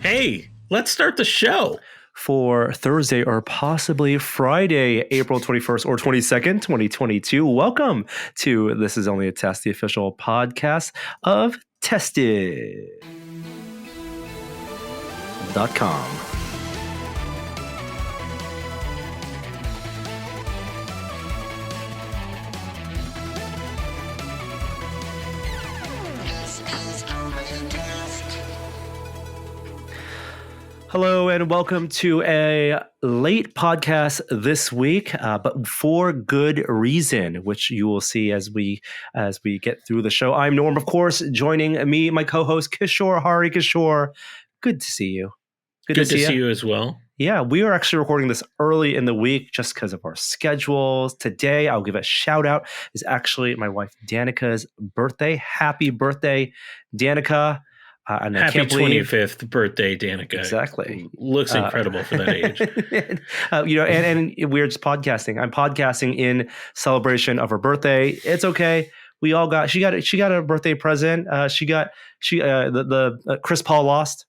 Hey, let's start the show. For Thursday or possibly Friday, April 21st or 22nd, 2022. Welcome to This Is Only a Test, the official podcast of Tested.com. Hello and welcome to a late podcast this week, but for good reason, which you will see as we get through the show. I'm Norm, of course, joining me, my co-host Kishore. Hari Kishore, good to see you. Good to see you as well. Yeah, we are actually recording this early in the week just because of our schedules. Today, I'll give a shout out, is actually my wife Danica's birthday. Happy birthday, Danica. And happy 25th birthday, Danica. Exactly. Looks incredible for that age. And we're just podcasting. I'm podcasting in celebration of her birthday. It's okay. We all got, she got a birthday present. The Chris Paul lost.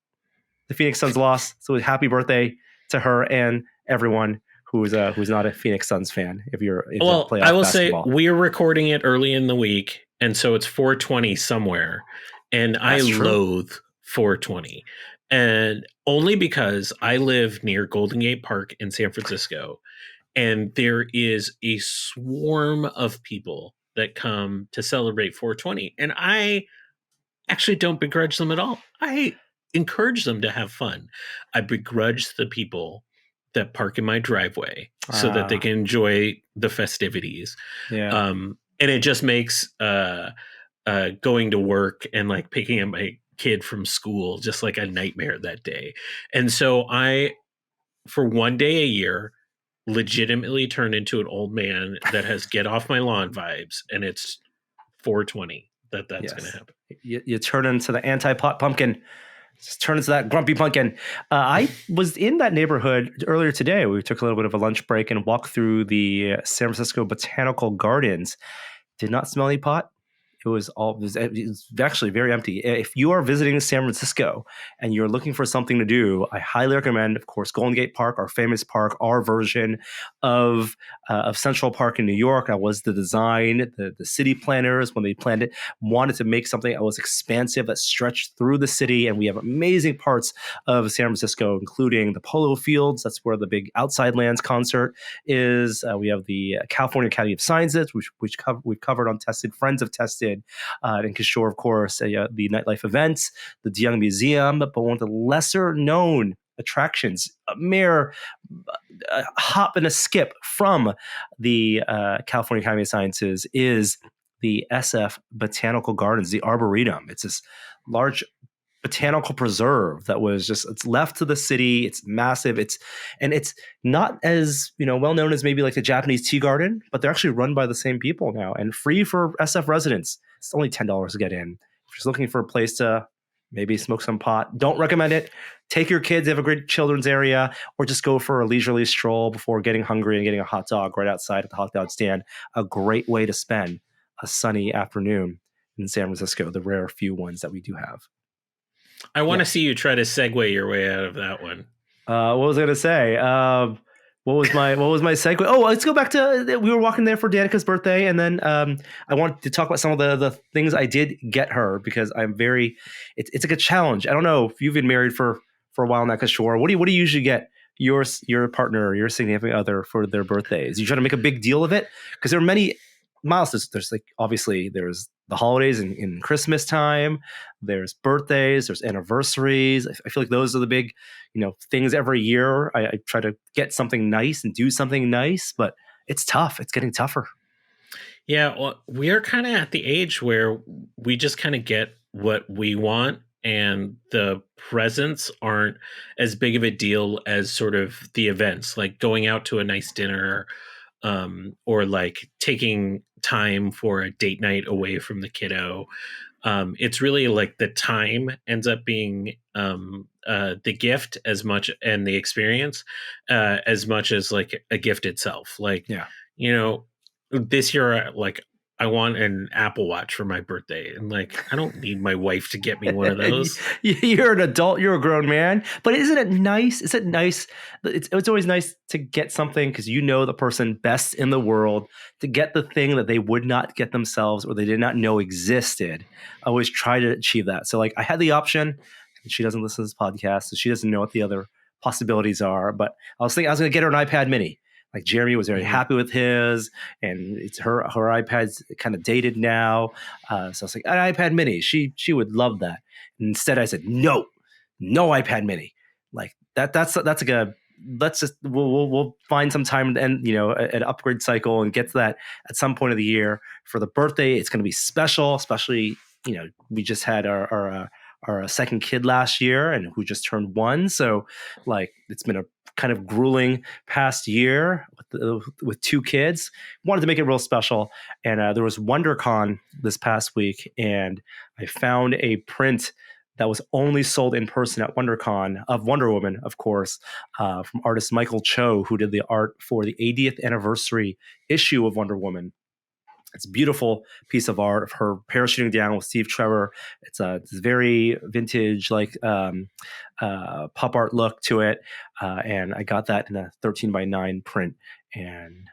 The Phoenix Suns lost. So happy birthday to her and everyone who's not a Phoenix Suns fan. If you're into playoff I will basketball. say we're recording it early in the week. And so it's 4:20 somewhere. And I loathe 420, and only because I live near Golden Gate Park in San Francisco, and there is a swarm of people that come to celebrate 420, and I actually don't begrudge them at all. I encourage them to have fun. I begrudge the people that park in my driveway so that they can enjoy the festivities. Yeah. And it just makes going to work and like picking up my kid from school just like a nightmare that day. And so I, for one day a year, legitimately turn into an old man that has get off my lawn vibes, and it's 420 that's Yes. going to happen. You turn into the anti-pot pumpkin. Just turn into that grumpy pumpkin. I was in that neighborhood earlier today. We took a little bit of a lunch break and walked through the San Francisco Botanical Gardens. Did not smell any pot. It was actually very empty. If you are visiting San Francisco and you're looking for something to do, I highly recommend, of course, Golden Gate Park, our famous park, our version of Central Park in New York. That was the design. The city planners, when they planned it, wanted to make something that was expansive, that stretched through the city. And we have amazing parts of San Francisco, including the Polo Fields. That's where the big Outside Lands concert is. We have the California Academy of Sciences, which we've covered on Tested, Friends of Tested. And Kishore, of course, the nightlife events, the De Young Museum, but one of the lesser known attractions, a mere hop and a skip from the California Academy of Sciences, is the SF Botanical Gardens, the Arboretum. It's this large botanical preserve that was it's left to the city. It's massive. It's not as well known as maybe like the Japanese tea garden, but they're actually run by the same people now and free for SF residents. It's only $10 to get in. If you're just looking for a place to maybe smoke some pot, don't recommend it. Take your kids. They have a great children's area, or just go for a leisurely stroll before getting hungry and getting a hot dog right outside at the hot dog stand. A great way to spend a sunny afternoon in San Francisco, the rare few ones that we do have. I want to see you try to segue your way out of that one. What was I going to say? What was my segue? Oh, let's go back to, we were walking there for Danica's birthday, and then I wanted to talk about some of the things I did get her, because I'm very, it's like a challenge. I don't know if you've been married for a while now, Kishore. What do you usually get your partner or your significant other for their birthdays? You try to make a big deal of it, because there are many milestones. There's like, obviously there's the holidays in Christmas time, there's birthdays, there's anniversaries. I feel like those are the big, things every year. I try to get something nice and do something nice, but it's tough. It's getting tougher. Yeah. Well, we are kind of at the age where we just kind of get what we want, and the presents aren't as big of a deal as sort of the events, like going out to a nice dinner, or like taking time for a date night away from the kiddo. It's really like the time ends up being the gift as much, and the experience as much as like a gift itself. Like, yeah, this year, like I want an Apple Watch for my birthday. And like, I don't need my wife to get me one of those. You're an adult, you're a grown man. But isn't it nice? Is it nice? It's always nice to get something because you know the person best in the world, to get the thing that they would not get themselves or they did not know existed. I always try to achieve that. So like I had the option, and she doesn't listen to this podcast, so she doesn't know what the other possibilities are. But I was thinking I was going to get her an iPad mini. Like Jeremy was very happy with his, and it's her iPad's kind of dated now. So I was like, an iPad mini. She would love that. And instead, I said, no iPad mini. Like that's like a let's just we'll find some time and an upgrade cycle and get to that at some point of the year for the birthday. It's going to be special, especially we just had our second kid last year and who just turned 1. So like it's been a kind of grueling past year with 2 kids. Wanted to make it real special. And there was Wondercon this past week, and I found a print that was only sold in person at Wondercon of Wonder Woman, of course, from artist Michael Cho, who did the art for the 80th anniversary issue of Wonder Woman. It's a beautiful piece of art of her parachuting down with Steve Trevor. It's a very vintage, like pop art look to it. And I got that in a 13:9 print. And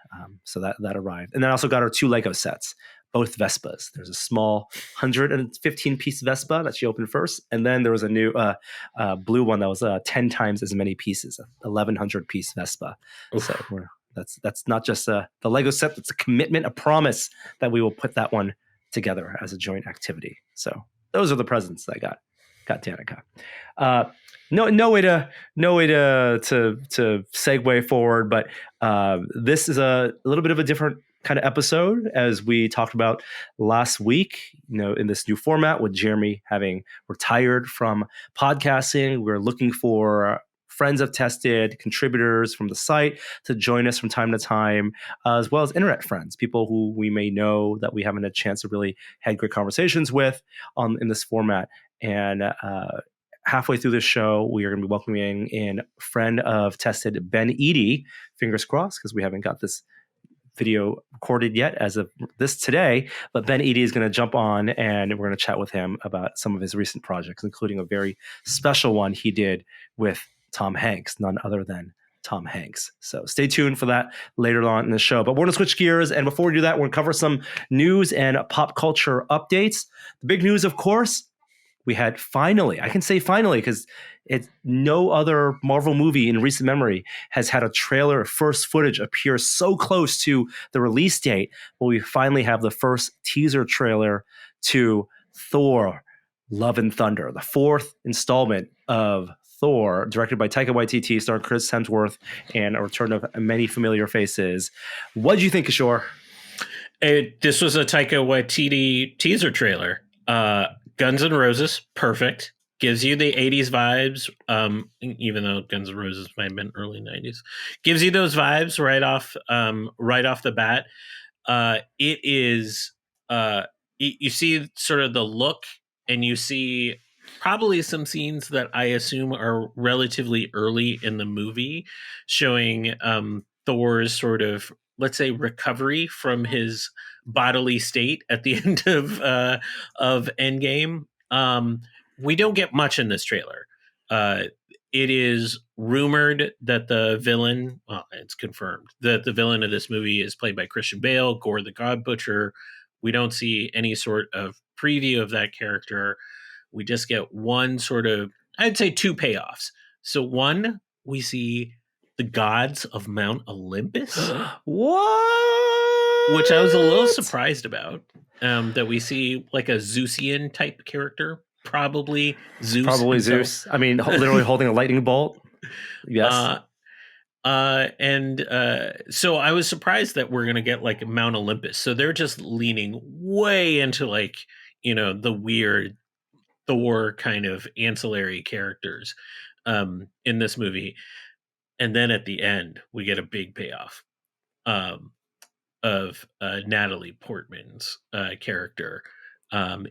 so that arrived. And then I also got her 2 Lego sets, both Vespas. There's a small 115-piece Vespa that she opened first. And then there was a new blue one that was 10 times as many pieces, 1,100-piece Vespa. Oof. So that's not just the Lego set. That's a commitment, a promise that we will put that one together as a joint activity. So those are the presents that I got Danica. No way to segue forward, but this is a little bit of a different kind of episode, as we talked about last week. In this new format with Jeremy having retired from podcasting, we're looking for friends of Tested, contributors from the site to join us from time to time, as well as internet friends, people who we may know that we haven't had a chance to really had great conversations with in this format. And halfway through this show, we are going to be welcoming in friend of Tested, Ben Eadie, fingers crossed, because we haven't got this video recorded yet as of this today, but Ben Eadie is going to jump on and we're going to chat with him about some of his recent projects, including a very special one he did with Tom Hanks, none other than Tom Hanks. So stay tuned for that later on in the show. But we're going to switch gears. And before we do that, we're going to cover some news and pop culture updates. The big news, of course, we had finally, I can say finally, because it's no other Marvel movie in recent memory has had a trailer, first footage appear so close to the release date. But we finally have the first teaser trailer to Thor, Love and Thunder, the 4th installment of Thor, directed by Taika Waititi, starring Chris Hemsworth, and a return of many familiar faces. What did you think, Kishore? This was a Taika Waititi teaser trailer. Guns N' Roses, perfect. Gives you the 80s vibes, even though Guns N' Roses might have been early 90s. Gives you those vibes right off the bat. It is, you see sort of the look, and you see probably some scenes that I assume are relatively early in the movie, showing Thor's sort of, let's say, recovery from his bodily state at the end of Endgame. We don't get much in this trailer. It is rumored that the villain, well, it's confirmed that the villain of this movie is played by Christian Bale, Gore the God Butcher. We don't see any sort of preview of that character. We just get one sort of, I'd say 2 payoffs. So one, we see the gods of Mount Olympus. What? Which I was a little surprised about. That we see like a Zeusian type character. Probably Zeus. Probably Zeus. I mean, literally holding a lightning bolt. Yes. So I was surprised that we're going to get like Mount Olympus. So they're just leaning way into like, the weird Thor kind of ancillary characters in this movie. And then at the end, we get a big payoff of Natalie Portman's character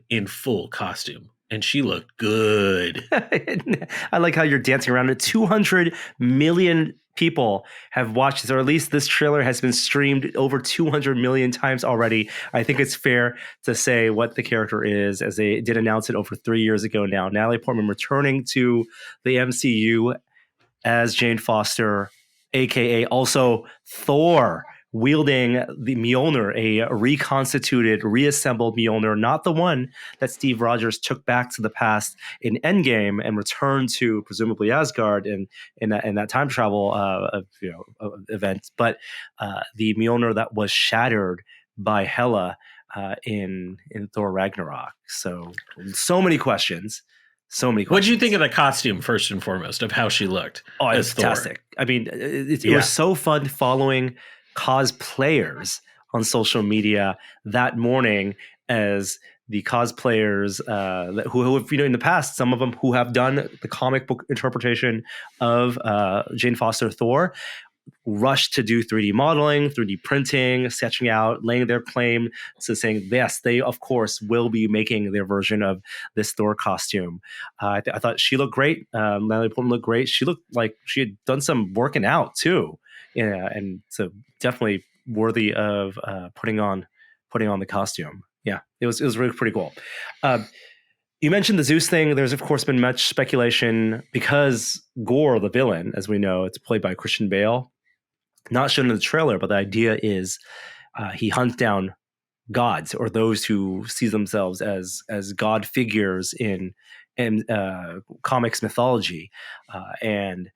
in full costume. And she looked good. I like how you're dancing around it. $200 million people have watched this, or at least this trailer has been streamed over 200 million times already. I think it's fair to say what the character is, as they did announce it over 3 years ago now. Natalie Portman returning to the MCU as Jane Foster, aka also Thor, wielding the Mjolnir, a reconstituted, reassembled Mjolnir, not the one that Steve Rogers took back to the past in Endgame and returned to presumably Asgard in that time travel event, but the Mjolnir that was shattered by Hela in Thor Ragnarok. So many questions. So many questions. What did you think of the costume, first and foremost, of how she looked? Oh, it's fantastic. Thor? I mean, it was so fun following cosplayers on social media that morning, as the cosplayers who have, in the past, some of them who have done the comic book interpretation of Jane Foster Thor, rushed to do 3D modeling, 3D printing, sketching out, laying their claim to saying, yes, they, of course, will be making their version of this Thor costume. I thought she looked great. Natalie Portman looked great. She looked like she had done some working out, too. Yeah, and so definitely worthy of putting on the costume. Yeah, it was really pretty cool. You mentioned the Zeus thing. There's, of course, been much speculation because Gore, the villain, as we know, it's played by Christian Bale. Not shown in the trailer, but the idea is he hunts down gods, or those who see themselves as god figures in comics mythology, and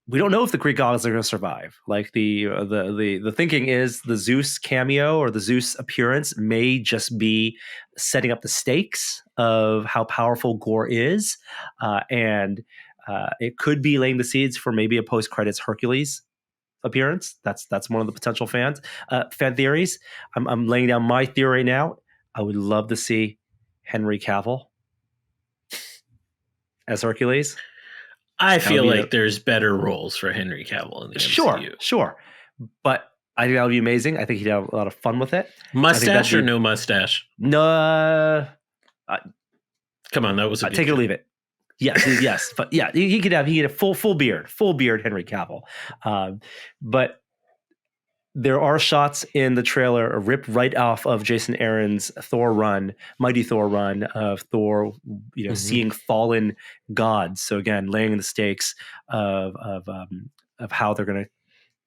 we don't know if the Greek gods are going to survive. Like the thinking is the Zeus cameo or the Zeus appearance may just be setting up the stakes of how powerful Gore is, and it could be laying the seeds for maybe a post-credits Hercules appearance. That's one of the potential fan theories. I'm laying down my theory right now. I would love to see Henry Cavill as Hercules. I feel like there's better roles for Henry Cavill in the MCU. Sure. But I think that would be amazing. I think he'd have a lot of fun with it. Mustache or no mustache? No. Come on, that was a take it or leave it. Yes, but yeah, he could have full beard Henry Cavill. But there are shots in the trailer ripped right off of Jason Aaron's Mighty Thor run of Thor, seeing fallen gods. So again, laying the stakes of how they're going to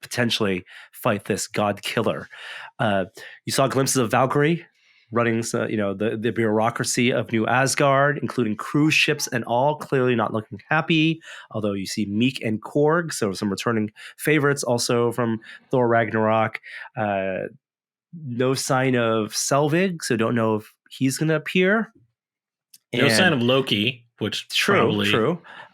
potentially fight this god killer. You saw glimpses of Valkyrie running, the bureaucracy of New Asgard, including cruise ships and all, clearly not looking happy. Although you see Meek and Korg, so some returning favorites also from Thor Ragnarok. No sign of Selvig, so don't know if he's going to appear. No sign of Loki, which true.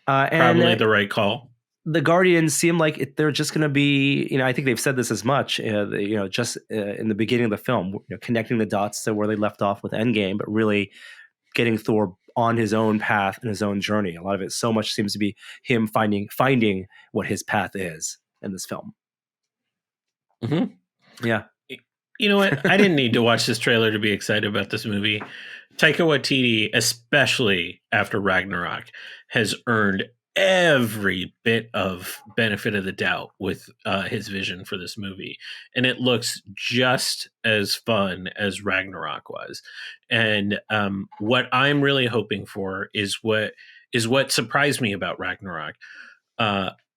Probably the right call. The Guardians seem like they're just going to be, I think they've said this as much, just in the beginning of the film, connecting the dots to where they left off with Endgame, but really getting Thor on his own path and his own journey. A lot of it so much seems to be him finding what his path is in this film. Mm-hmm. Yeah. You know what? I didn't need to watch this trailer to be excited about this movie. Taika Waititi, especially after Ragnarok, has earned every bit of benefit of the doubt with his vision for this movie, and it looks just as fun as Ragnarok was. And what I'm really hoping for is what surprised me about Ragnarok.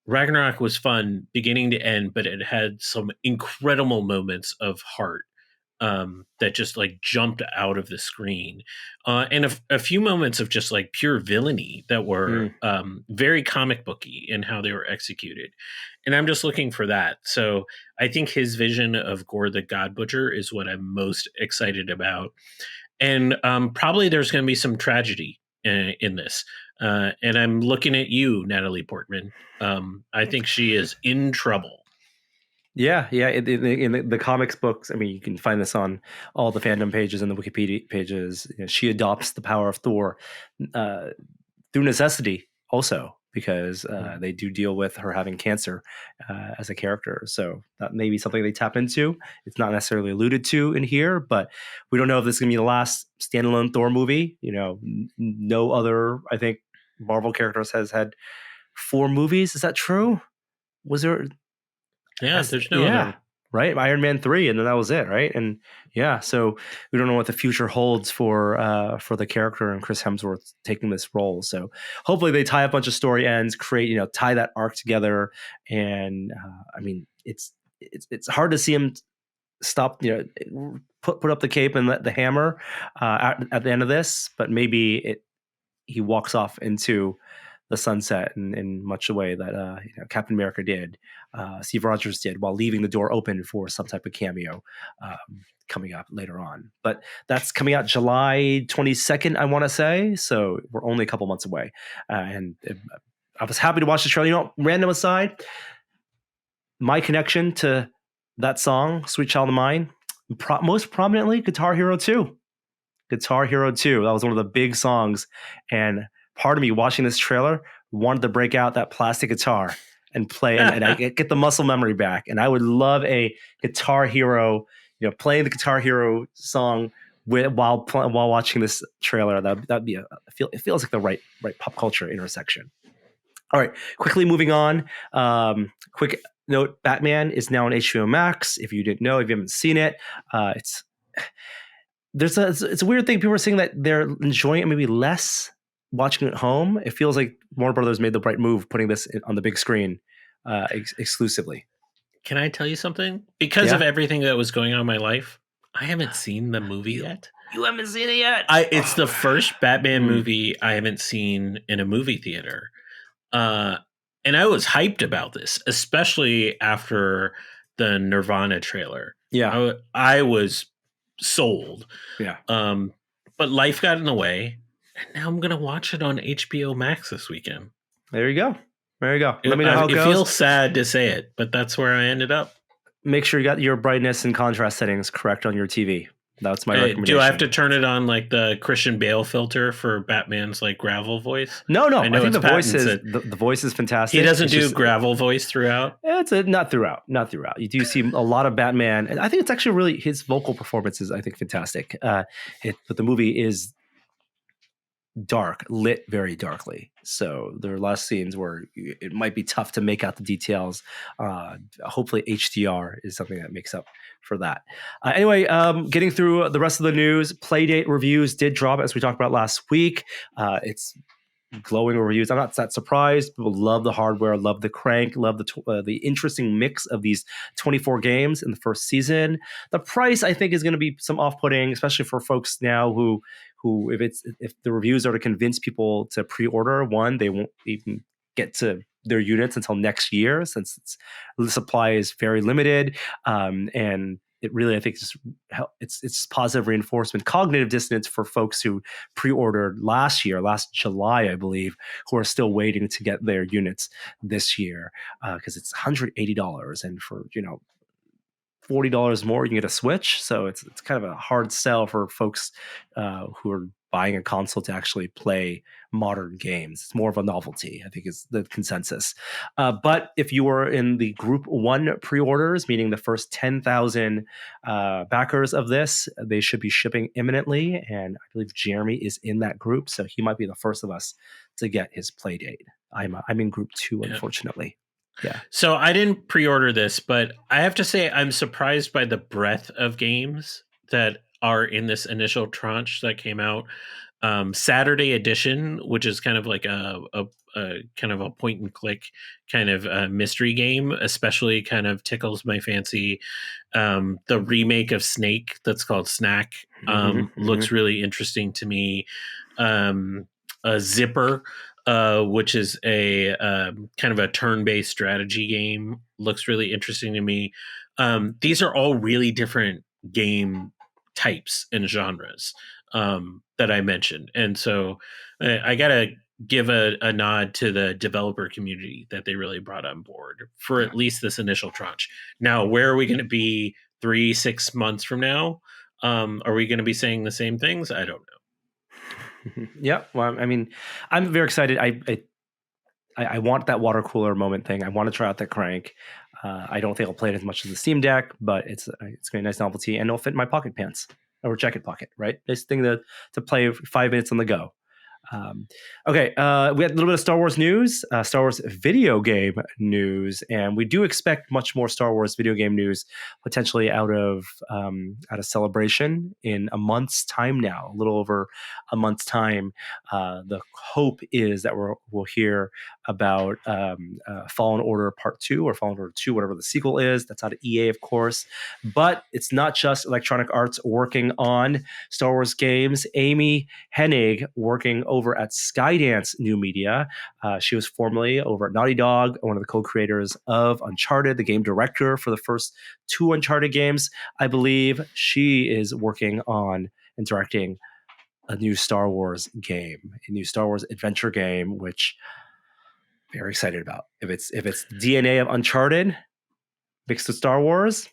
Ragnarok was fun beginning to end, but it had some incredible moments of heart that just like jumped out of the screen, and a few moments of just like pure villainy that were very comic booky in how they were executed. And I'm just looking for that. So I think his vision of Gore the God Butcher is what I'm most excited about. And probably there's going to be some tragedy in this. And I'm looking at you, Natalie Portman. I think she is in trouble. Yeah. In the comics books, I mean, you can find this on all the fandom pages and the Wikipedia pages. She adopts the power of Thor through necessity, also because they do deal with her having cancer as a character. So that may be something they tap into. It's not necessarily alluded to in here, but we don't know if this is going to be the last standalone Thor movie. No other, I think, Marvel characters has had 4 movies. Is that true? was there? Yeah, there's no other. Right, Iron Man 3, and then that was it, right? And yeah, so we don't know what the future holds for the character and Chris Hemsworth taking this role. So hopefully they tie a bunch of story ends, tie that arc together. And I mean, it's hard to see him stop, put up the cape and the hammer at the end of this, but maybe he walks off into the sunset in much the way that Captain America did, Steve Rogers did, while leaving the door open for some type of cameo coming up later on. But that's coming out July 22nd, I want to say. So we're only a couple months away. And I was happy to watch the trailer. Random aside, my connection to that song, Sweet Child of Mine, most prominently Guitar Hero 2. Guitar Hero 2. That was one of the big songs. And part of me watching this trailer wanted to break out that plastic guitar and play and I get the muscle memory back. And I would love a Guitar Hero, playing the Guitar Hero song while watching this trailer. That'd be it feels like the right pop culture intersection. All right, quickly moving on. Quick note: Batman is now on HBO Max. If you didn't know, if you haven't seen it, it's a weird thing. People are saying that they're enjoying it maybe less watching it at home. It feels like Warner Brothers made the right move putting this on the big screen exclusively. Can I tell you something? Because of everything that was going on in my life, I haven't seen the movie yet. You haven't seen it yet? It's the first Batman movie I haven't seen in a movie theater. And I was hyped about this, especially after the Nirvana trailer. Yeah. I was sold. Yeah. But life got in the way. And now I'm going to watch it on HBO Max this weekend. There you go. Let me know how it goes. It feels sad to say it, but that's where I ended up. Make sure you got your brightness and contrast settings correct on your TV. That's my recommendation. Do I have to turn it on like the Christian Bale filter for Batman's like gravel voice? No. I think the voice is fantastic. He doesn't do gravel voice throughout? Not throughout. You do see a lot of Batman. And I think it's actually really his vocal performance is, I think, fantastic. But the movie is lit very darkly, so there are a lot of scenes where it might be tough to make out the details. Hopefully HDR is something that makes up for that. Anyway, getting through the rest of the news, Playdate reviews did drop, as we talked about last week. It's glowing reviews. I'm not that surprised. People love the hardware, love the crank, love the interesting mix of these 24 games in the first season. The price, I think, is going to be some off-putting, especially for folks now who if the reviews are to convince people to pre-order one, they won't even get to their units until next year, since the supply is very limited. And it really, I think, it's positive reinforcement, cognitive dissonance for folks who pre-ordered last July, I believe, who are still waiting to get their units this year, because it's $180, and for $40 more, you can get a Switch. So it's kind of a hard sell for folks who are buying a console to actually play modern games. It's more of a novelty, I think, is the consensus. But if you are in the Group 1 pre-orders, meaning the first 10,000 backers of this, they should be shipping imminently. And I believe Jeremy is in that group, so he might be the first of us to get his Playdate. I'm in Group 2, unfortunately. Yeah. So I didn't pre-order this, but I have to say I'm surprised by the breadth of games that are in this initial tranche that came out. Saturday Edition, which is kind of like a kind of a point and click kind of mystery game, especially kind of tickles my fancy. The remake of Snake that's called Snack looks really interesting to me. A Zipper, which is a kind of a turn-based strategy game, looks really interesting to me. These are all really different game types and genres that I mentioned. And so I got to give a nod to the developer community that they really brought on board for at least this initial tranche. Now, where are we going to be 3-6 months from now? Are we going to be saying the same things? I don't know. Yeah. Well, I mean, I'm very excited. I want that water cooler moment thing. I want to try out that crank. I don't think I'll play it as much as the Steam Deck, but it's going to be a nice novelty, and it'll fit in my pocket pants or jacket pocket, right? Nice thing to play 5 minutes on the go. Okay, we had a little bit of Star Wars news, Star Wars video game news, and we do expect much more Star Wars video game news potentially out of Celebration in a month's time now, a little over a month's time. The hope is that we'll hear about Fallen Order Part 2 or Fallen Order 2, whatever the sequel is. That's out of EA, of course. But it's not just Electronic Arts working on Star Wars games. Amy Hennig working over at Skydance New Media. She was formerly over at Naughty Dog, one of the co-creators of Uncharted, the game director for the first 2 Uncharted games. I believe she is working on and directing a new Star Wars game, a new Star Wars adventure game, which I'm very excited about. If it's DNA of Uncharted mixed with Star Wars,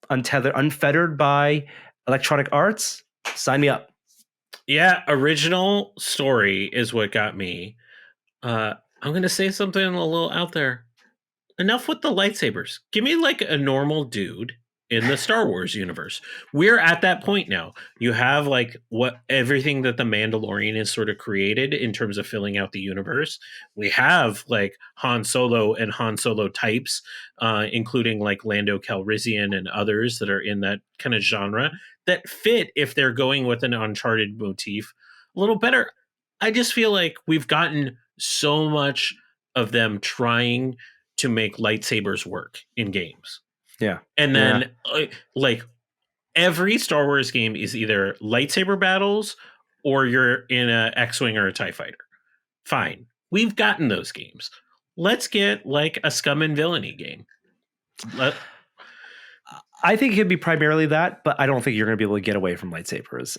unfettered by Electronic Arts, sign me up. Yeah, original story is what got me. I'm going to say something a little out there. Enough with the lightsabers. Give me like a normal dude in the Star Wars universe. We're at that point now. You have like everything that the Mandalorian has sort of created in terms of filling out the universe. We have like Han Solo and Han Solo types, including like Lando Calrissian and others that are in that kind of genre that fit if they're going with an Uncharted motif a little better. I just feel like we've gotten so much of them trying to make lightsabers work in games. Yeah. And then like every Star Wars game is either lightsaber battles or you're in a X-Wing or a TIE fighter. Fine. We've gotten those games. Let's get like a scum and villainy game. I think it could be primarily that, but I don't think you're going to be able to get away from lightsabers.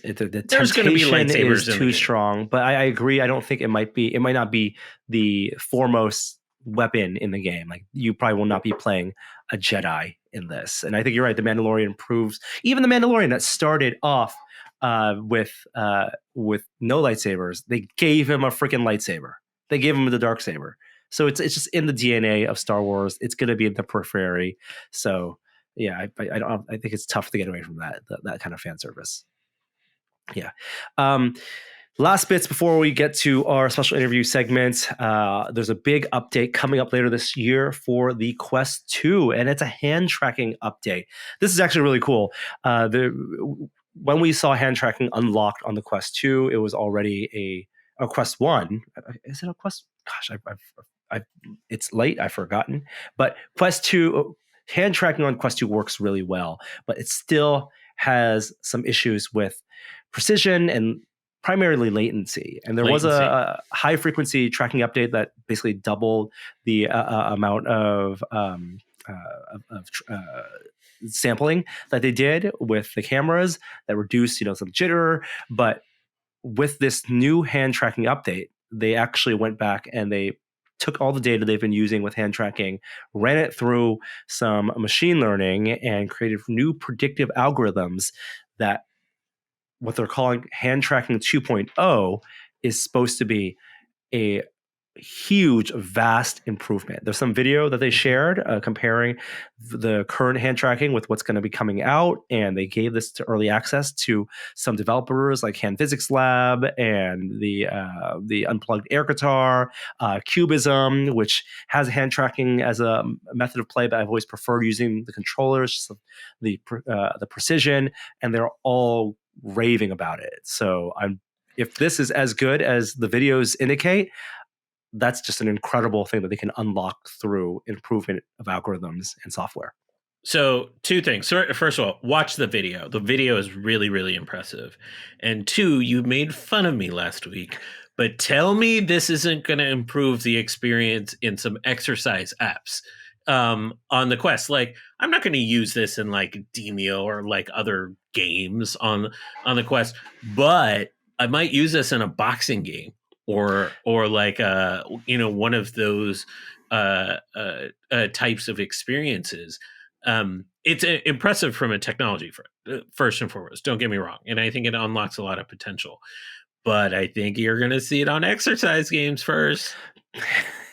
There's going to be lightsabers is too strong, but I agree. I don't think it might not be the foremost weapon in the game. Like you probably will not be playing a Jedi in this. And I think you're right. The Mandalorian proves, even the Mandalorian that started off with no lightsabers, they gave him a freaking lightsaber. They gave him the dark saber. So it's just in the DNA of Star Wars. It's going to be in the periphery. So yeah, I think it's tough to get away from that kind of fan service. Yeah. Last bits before we get to our special interview segment. There's a big update coming up later this year for the Quest 2, and it's a hand tracking update. This is actually really cool. When we saw hand tracking unlocked on the Quest 2, it was already a Quest 1. Is it a Quest? Gosh, it's late. I've forgotten. But Quest 2, hand tracking on Quest 2 works really well, but it still has some issues with precision and primarily latency. And there was a high frequency tracking update that basically doubled the amount of sampling that they did with the cameras that reduced, some jitter. But with this new hand tracking update, they actually went back and they took all the data they've been using with hand tracking, ran it through some machine learning, and created new predictive algorithms that what they're calling hand tracking 2.0 is supposed to be a huge, vast improvement. There's some video that they shared comparing the current hand tracking with what's going to be coming out, and they gave this to early access to some developers like Hand Physics Lab and the Unplugged Air Guitar, Cubism, which has hand tracking as a method of play, but I've always preferred using the controllers, just the precision, and they're all raving about it. So if this is as good as the videos indicate, that's just an incredible thing that they can unlock through improvement of algorithms and software. So 2 things. So first of all, watch the video. The video is really, really impressive. And 2, you made fun of me last week, but tell me this isn't going to improve the experience in some exercise apps on the Quest. Like, I'm not going to use this in like Demio or like other games on the Quest, but I might use this in a boxing game. Or like one of those types of experiences. It's impressive from a technology first and foremost. Don't get me wrong, and I think it unlocks a lot of potential. But I think you're going to see it on exercise games first.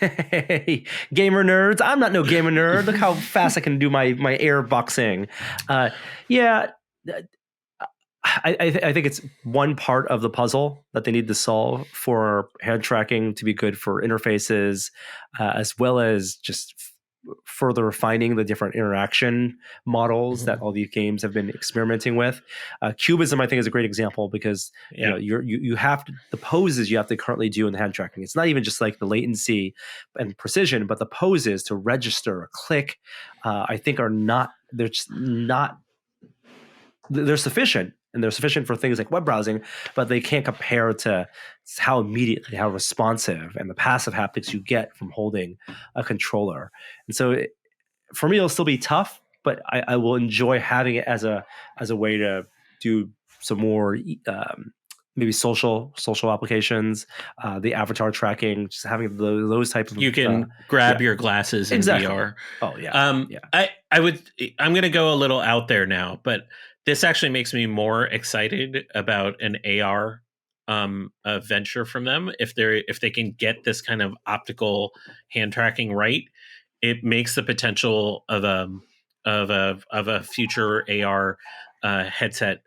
Hey, gamer nerds! I'm not no gamer nerd. Look how fast I can do my air boxing. Yeah. I think it's one part of the puzzle that they need to solve for hand tracking to be good for interfaces, as well as just further refining the different interaction models that all these games have been experimenting with. Cubism, I think, is a great example because you have to, the poses you have to currently do in the hand tracking. It's not even just like the latency and precision, but the poses to register a click, I think are not. They're just not. They're sufficient. And they're sufficient for things like web browsing, but they can't compare to how immediately, how responsive, and the passive haptics you get from holding a controller. And so, for me, it'll still be tough, but I will enjoy having it as a way to do some more maybe social applications, the avatar tracking, just having those types of. You can grab your glasses in VR. Oh yeah. I'm going to go a little out there now, but this actually makes me more excited about an AR venture from them. If they can get this kind of optical hand tracking right, it makes the potential of a future AR headset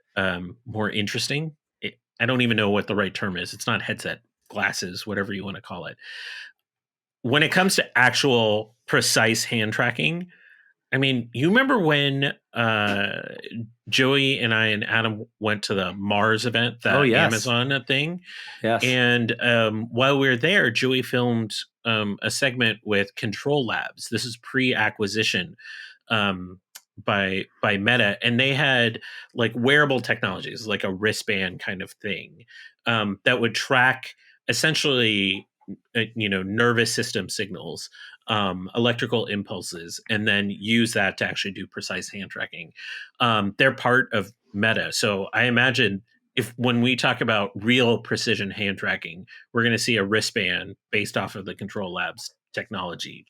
more interesting. I don't even know what the right term is. It's not headset, glasses, whatever you want to call it. When it comes to actual precise hand tracking, I mean, you remember when Joey and I and Adam went to the Mars event, that Amazon thing? Yes. And while we were there, Joey filmed a segment with Control Labs. This is pre-acquisition by Meta, and they had like wearable technologies, like a wristband kind of thing that would track essentially nervous system signals, electrical impulses, and then use that to actually do precise hand tracking. They're part of Meta. So I imagine when we talk about real precision hand tracking, we're going to see a wristband based off of the Control Labs technology.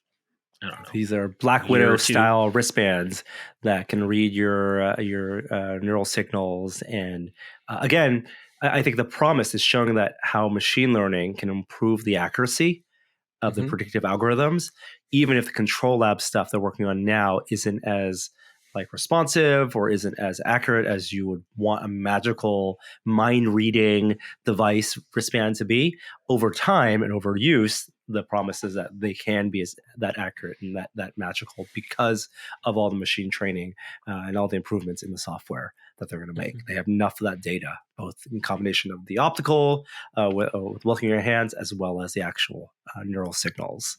I don't know. These are Black Widow style wristbands that can read your neural signals. And again, I think the promise is showing that how machine learning can improve the accuracy of the predictive algorithms, even if the Control Lab stuff they're working on now isn't as like responsive or isn't as accurate as you would want a magical mind reading device wristband to be. Over time and over use, the promise is that they can be that accurate and that magical because of all the machine training and all the improvements in the software that they're going to make. They have enough of that data, both in combination of the optical with looking at your hands, as well as the actual neural signals.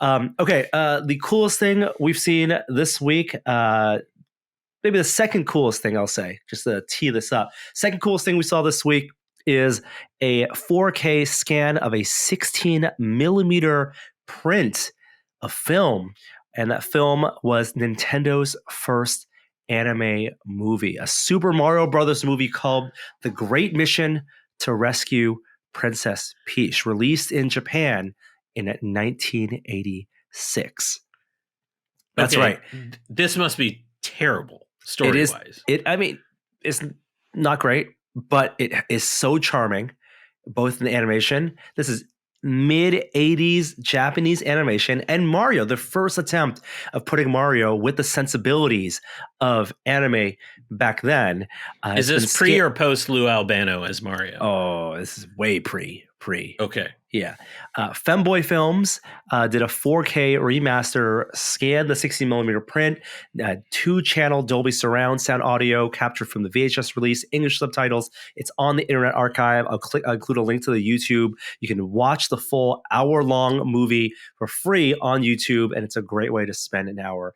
The coolest thing we've seen this week, maybe the second coolest thing I'll say, just to tee this up. Second coolest thing we saw this week is a 4K scan of a 16 millimeter print of film. And that film was Nintendo's first anime movie, a Super Mario Brothers movie called The Great Mission to Rescue Princess Peach, released in Japan in 1986. That's right. This must be terrible story-wise. It's not great, but it is so charming, both in the animation. This is mid-'80s Japanese animation, and Mario, the first attempt of putting Mario with the sensibilities of anime back then. Is this pre or post Lou Albano as Mario? Oh, this is way pre. Okay. Yeah. Femboy Films did a 4K remaster, scanned the 60 millimeter print, 2-channel Dolby surround sound audio captured from the VHS release, English subtitles. It's on the Internet Archive. I'll include a link to the YouTube. You can watch the full hour-long movie for free on YouTube, and it's a great way to spend an hour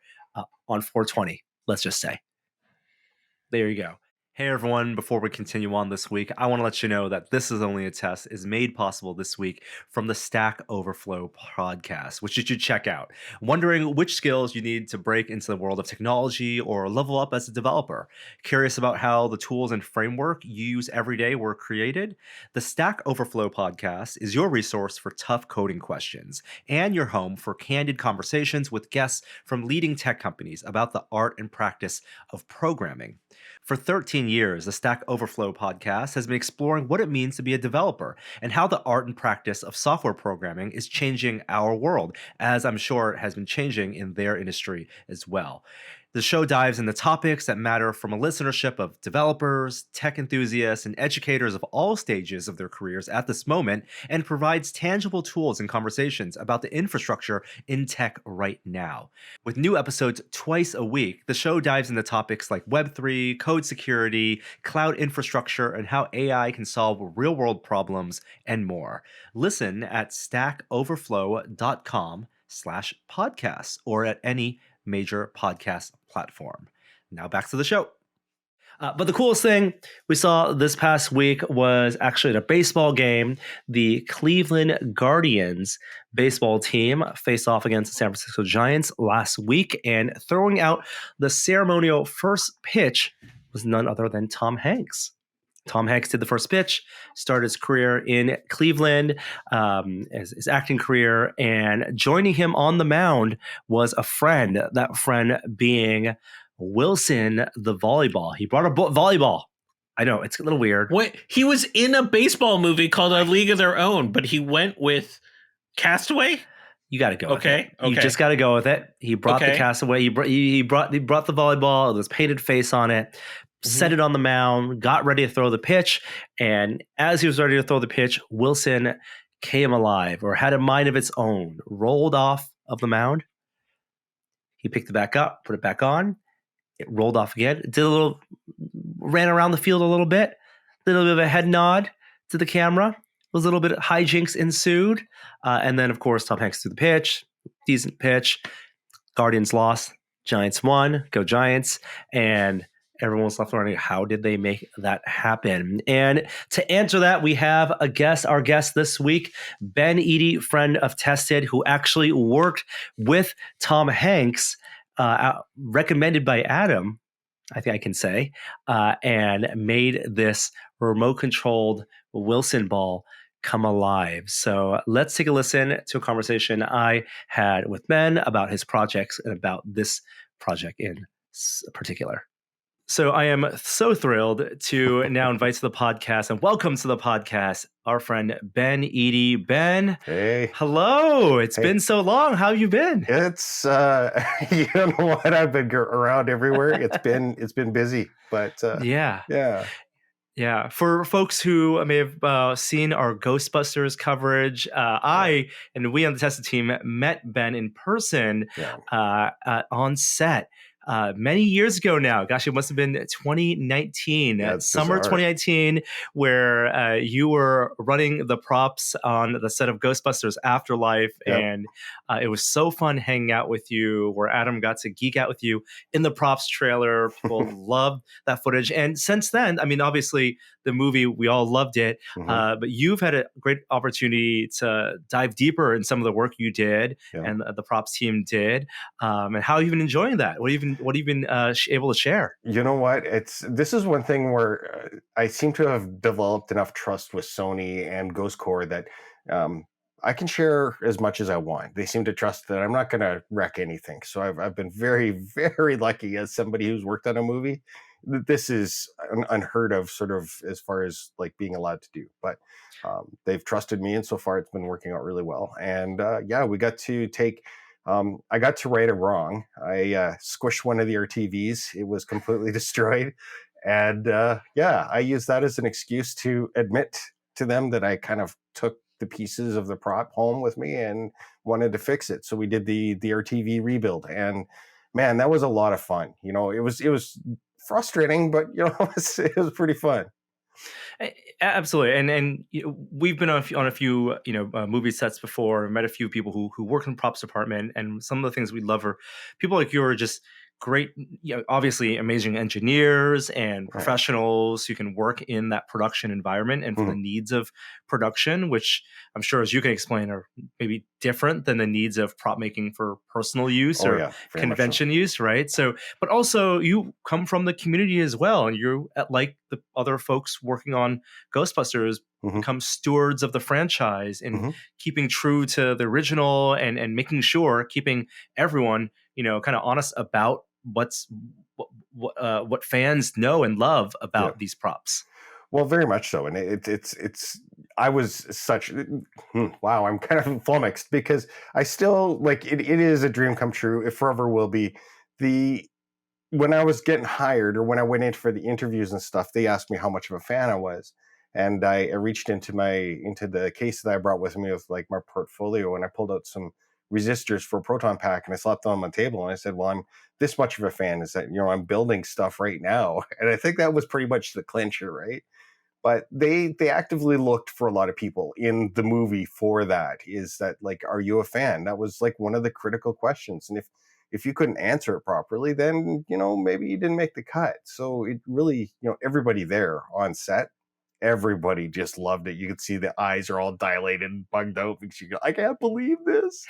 on 420, let's just say. There you go. Hey everyone, before we continue on this week, I want to let you know that This Is Only a Test is made possible this week from the Stack Overflow podcast, which you should check out. Wondering which skills you need to break into the world of technology or level up as a developer? Curious about how the tools and framework you use every day were created? The Stack Overflow podcast is your resource for tough coding questions and your home for candid conversations with guests from leading tech companies about the art and practice of programming. For 13 years, the Stack Overflow podcast has been exploring what it means to be a developer and how the art and practice of software programming is changing our world, as I'm sure it has been changing in their industry as well. The show dives into topics that matter from a listenership of developers, tech enthusiasts, and educators of all stages of their careers at this moment, and provides tangible tools and conversations about the infrastructure in tech right now. With new episodes twice a week, the show dives into topics like Web3, code security, cloud infrastructure, and how AI can solve real-world problems, and more. Listen at stackoverflow.com/podcasts or at any major podcast platform. Now back to the show. But the coolest thing we saw this past week was actually at a baseball game. The Cleveland Guardians baseball team faced off against the San Francisco Giants last week, and throwing out the ceremonial first pitch was none other than Tom Hanks. Tom Hanks did the first pitch, started his career in Cleveland, his acting career, and joining him on the mound was a friend, that friend being Wilson the volleyball. He brought a volleyball. I know, it's a little weird. Wait, he was in a baseball movie called A League of Their Own, but he went with Castaway? You got to go okay, with it. You just got to go with it. He brought the Castaway. He brought the volleyball with his painted face on it. Set it on the mound, got ready to throw the pitch, and as he was ready to throw the pitch, Wilson came alive, or had a mind of its own, rolled off of the mound. He picked it back up, put it back on. It rolled off again. Ran around the field a little bit, a little bit of a head nod to the camera. A little bit of hijinks ensued. And then, of course, Tom Hanks threw the pitch. Decent pitch. Guardians lost. Giants won. Go Giants. And everyone was left wondering, how did they make that happen? And to answer that, we have a guest. Our guest this week, Ben Eadie, friend of Tested, who actually worked with Tom Hanks, recommended by Adam, I think I can say, and made this remote-controlled Wilson ball come alive. So let's take a listen to a conversation I had with Ben about his projects and about this project in particular. So I am so thrilled to now invite to the podcast and welcome to the podcast our friend Ben Eadie. Ben, hey, hello. It's been so long. How have you been? It's you know what? I've been around everywhere. It's been busy, but yeah. For folks who may have seen our Ghostbusters coverage, I and we on the Tested team met Ben in person on set. Many years ago now. Gosh, it must have been 2019, summer 2019, where you were running the props on the set of Ghostbusters Afterlife. Yep. And it was so fun hanging out with you, where Adam got to geek out with you in the props trailer. People loved that footage. And since then, I mean, obviously, the movie, we all loved it. But you've had a great opportunity to dive deeper in some of the work you did and the props team did. And how have you been enjoying that? What have you been able to share? You know what? This is one thing where I seem to have developed enough trust with Sony and Ghost Core that I can share as much as I want. They seem to trust that I'm not going to wreck anything. So I've been very, very lucky as somebody who's worked on a movie. This is unheard of, sort of, as far as like being allowed to do. But they've trusted me, and so far it's been working out really well. And we got to take. I got to right a wrong. I squished one of the RTVs. It was completely destroyed. And I used that as an excuse to admit to them that I kind of took the pieces of the prop home with me and wanted to fix it. So we did the RTV rebuild. And man, that was a lot of fun. You know, it was frustrating, but you know, it was pretty fun. Absolutely, and we've been on a few movie sets before. Met a few people who work in the props department, and some of the things we love are people like you are just great, obviously amazing engineers and professionals who can work in that production environment and for the needs of production, which I'm sure, as you can explain, are maybe different than the needs of prop making for personal use or convention use, right? So, but also you come from the community as well, and you're like the other folks working on Ghostbusters become stewards of the franchise and keeping true to the original and making sure, keeping everyone, kind of honest about what fans know and love about these props. Well, very much so. And it's I was such, wow, I'm kind of flummoxed because I still, like, it is a dream come true. It forever will be. when I was getting hired, or when I went in for the interviews and stuff, they asked me how much of a fan I was. And I reached into the case that I brought with me with like my portfolio, and I pulled out some resistors for a proton pack, and I slapped them on my table, and I said, well, I'm this much of a fan, is that, I'm building stuff right now. And I think that was pretty much the clincher, right? But they actively looked for a lot of people in the movie for that. Is that like, are you a fan? That was like one of the critical questions. And if you couldn't answer it properly, then maybe you didn't make the cut. So it really, everybody there on set, everybody just loved it. You could see the eyes are all dilated and bugged out because you go, I can't believe this.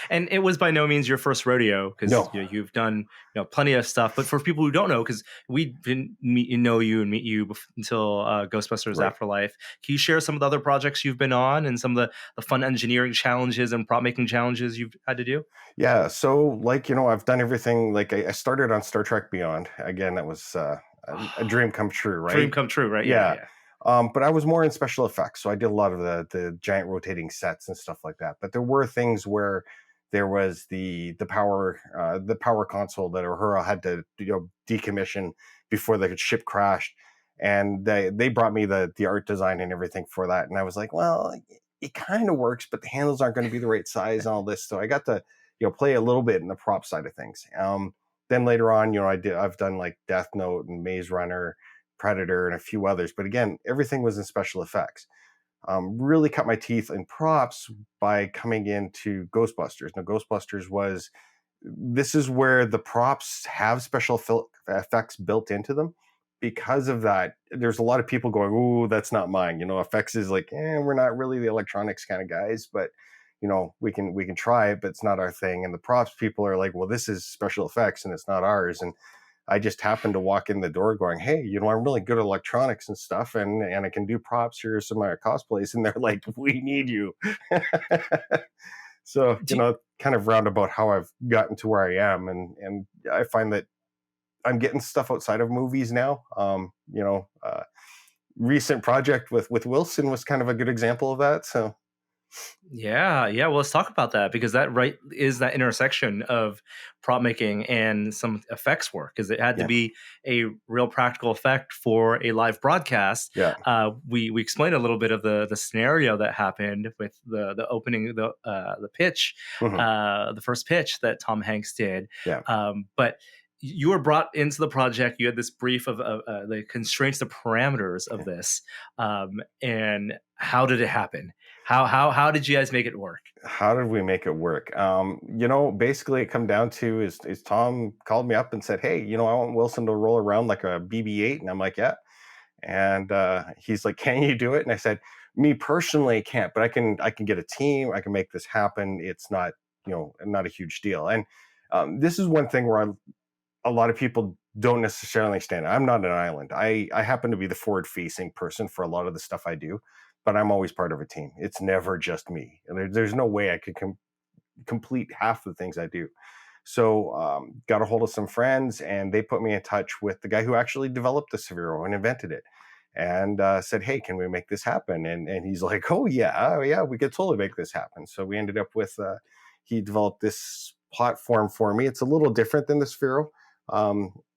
And it was by no means your first rodeo, because No. You've done plenty of stuff. But for people who don't know, because we didn't meet you until Ghostbusters Right. Afterlife, can you share some of the other projects you've been on and some of the fun engineering challenges and prop making challenges you've had to do? Yeah. So I've done everything. Like I started on Star Trek Beyond. Again, that was a dream come true, right? Dream come true, right? Yeah. But I was more in special effects, so I did a lot of the giant rotating sets and stuff like that. But there were things where there was the power console that Uhura had to decommission before the ship crashed, and they brought me the art design and everything for that. And I was like, well, it kind of works, but the handles aren't going to be the right size and all this. So I got to play a little bit in the prop side of things. Then later on, I've done like Death Note and Maze Runner, Predator, and a few others. But again, everything was in special effects. Really cut my teeth in props by coming into Ghostbusters. Now, this is where the props have special effects built into them. Because of that, there's a lot of people going, ooh, that's not mine. Effects is like, we're not really the electronics kind of guys, but we can try it, but it's not our thing. And the props people are like, well, this is special effects and it's not ours. And I just happened to walk in the door going, hey, I'm really good at electronics and stuff, and I can do props. Here's some of my cosplays. And they're like, we need you. So, kind of roundabout how I've gotten to where I am. And I find that I'm getting stuff outside of movies now. Recent project with Wilson was kind of a good example of that. So Yeah. Well, let's talk about that, because that is that intersection of prop making and some effects work, because it had to be a real practical effect for a live broadcast. Yeah. We explained a little bit of the scenario that happened with the opening, the pitch, Mm-hmm. the first pitch that Tom Hanks did. Yeah. But you were brought into the project. You had this brief of the constraints, the parameters of this, and how did it happen? How did you guys make it work? How did we make it work? Basically it come down to is Tom called me up and said, hey, I want Wilson to roll around like a BB-8. And I'm like, yeah. And he's like, can you do it? And I said, me personally can't, but I can get a team. I can make this happen. It's not, not a huge deal. And this is one thing where a lot of people don't necessarily understand. I'm not an island. I happen to be the forward-facing person for a lot of the stuff I do, but I'm always part of a team. It's never just me. And there's no way I could complete half the things I do. So got a hold of some friends, and they put me in touch with the guy who actually developed the Severo and invented it, and said, hey, can we make this happen? And he's like, oh, yeah, we could totally make this happen. So we ended up with, he developed this platform for me. It's a little different than the Sphero.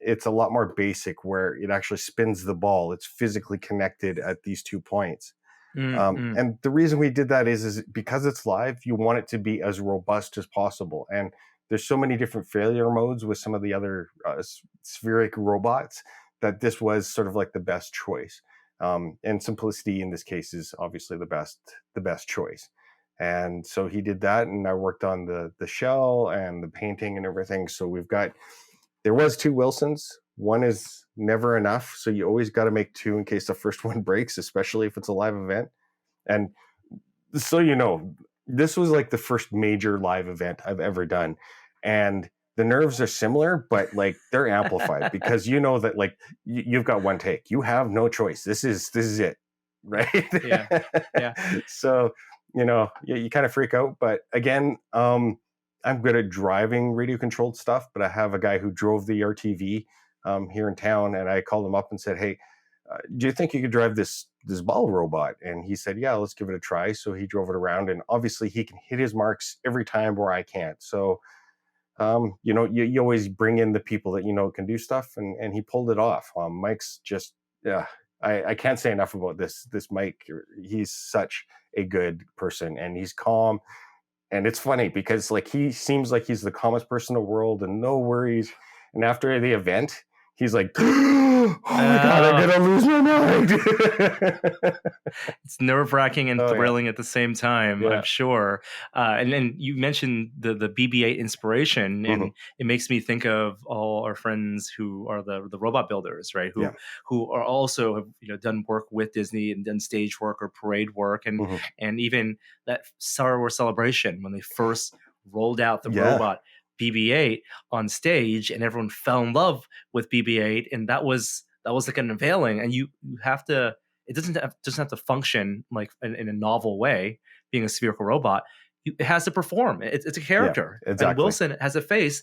It's a lot more basic, where it actually spins the ball. It's physically connected at these 2 points. And the reason we did that is because it's live, you want it to be as robust as possible. And there's so many different failure modes with some of the other spheric robots that this was sort of like the best choice. And simplicity in this case is obviously the best choice. And so he did that, and I worked on the shell and the painting and everything. So there was 2 Wilsons. One is never enough, so you always got to make 2 in case the first one breaks, especially if it's a live event. And so this was like the first major live event I've ever done, and the nerves are similar, but like they're amplified because that like you've got one take. You have no choice. This is it, right? Yeah. So you kind of freak out, but again, I'm good at driving radio controlled stuff, but I have a guy who drove the RTV here in town, and I called him up and said, hey, do you think you could drive this ball robot? And he said, yeah, let's give it a try. So he drove it around, and obviously he can hit his marks every time where I can't. So you always bring in the people that can do stuff, and he pulled it off. Mike's just, yeah, I can't say enough about this Mike. He's such a good person, and he's calm. And it's funny because like he seems like he's the calmest person in the world and no worries. And after the event, he's like, oh my God, I'm going to lose my mind. It's nerve-wracking and thrilling at the same time, I'm sure. And then you mentioned the BB-8 inspiration, and it makes me think of all our friends who are the robot builders, right? Who are also have done work with Disney and done stage work or parade work, and even that Star Wars Celebration when they first rolled out the robot BB-8 on stage, and everyone fell in love with BB-8, and that was like an unveiling. And you have to, it doesn't have to function like in a novel way, being a spherical robot. It has to perform. It's a character. Yeah, exactly. And Wilson has a face.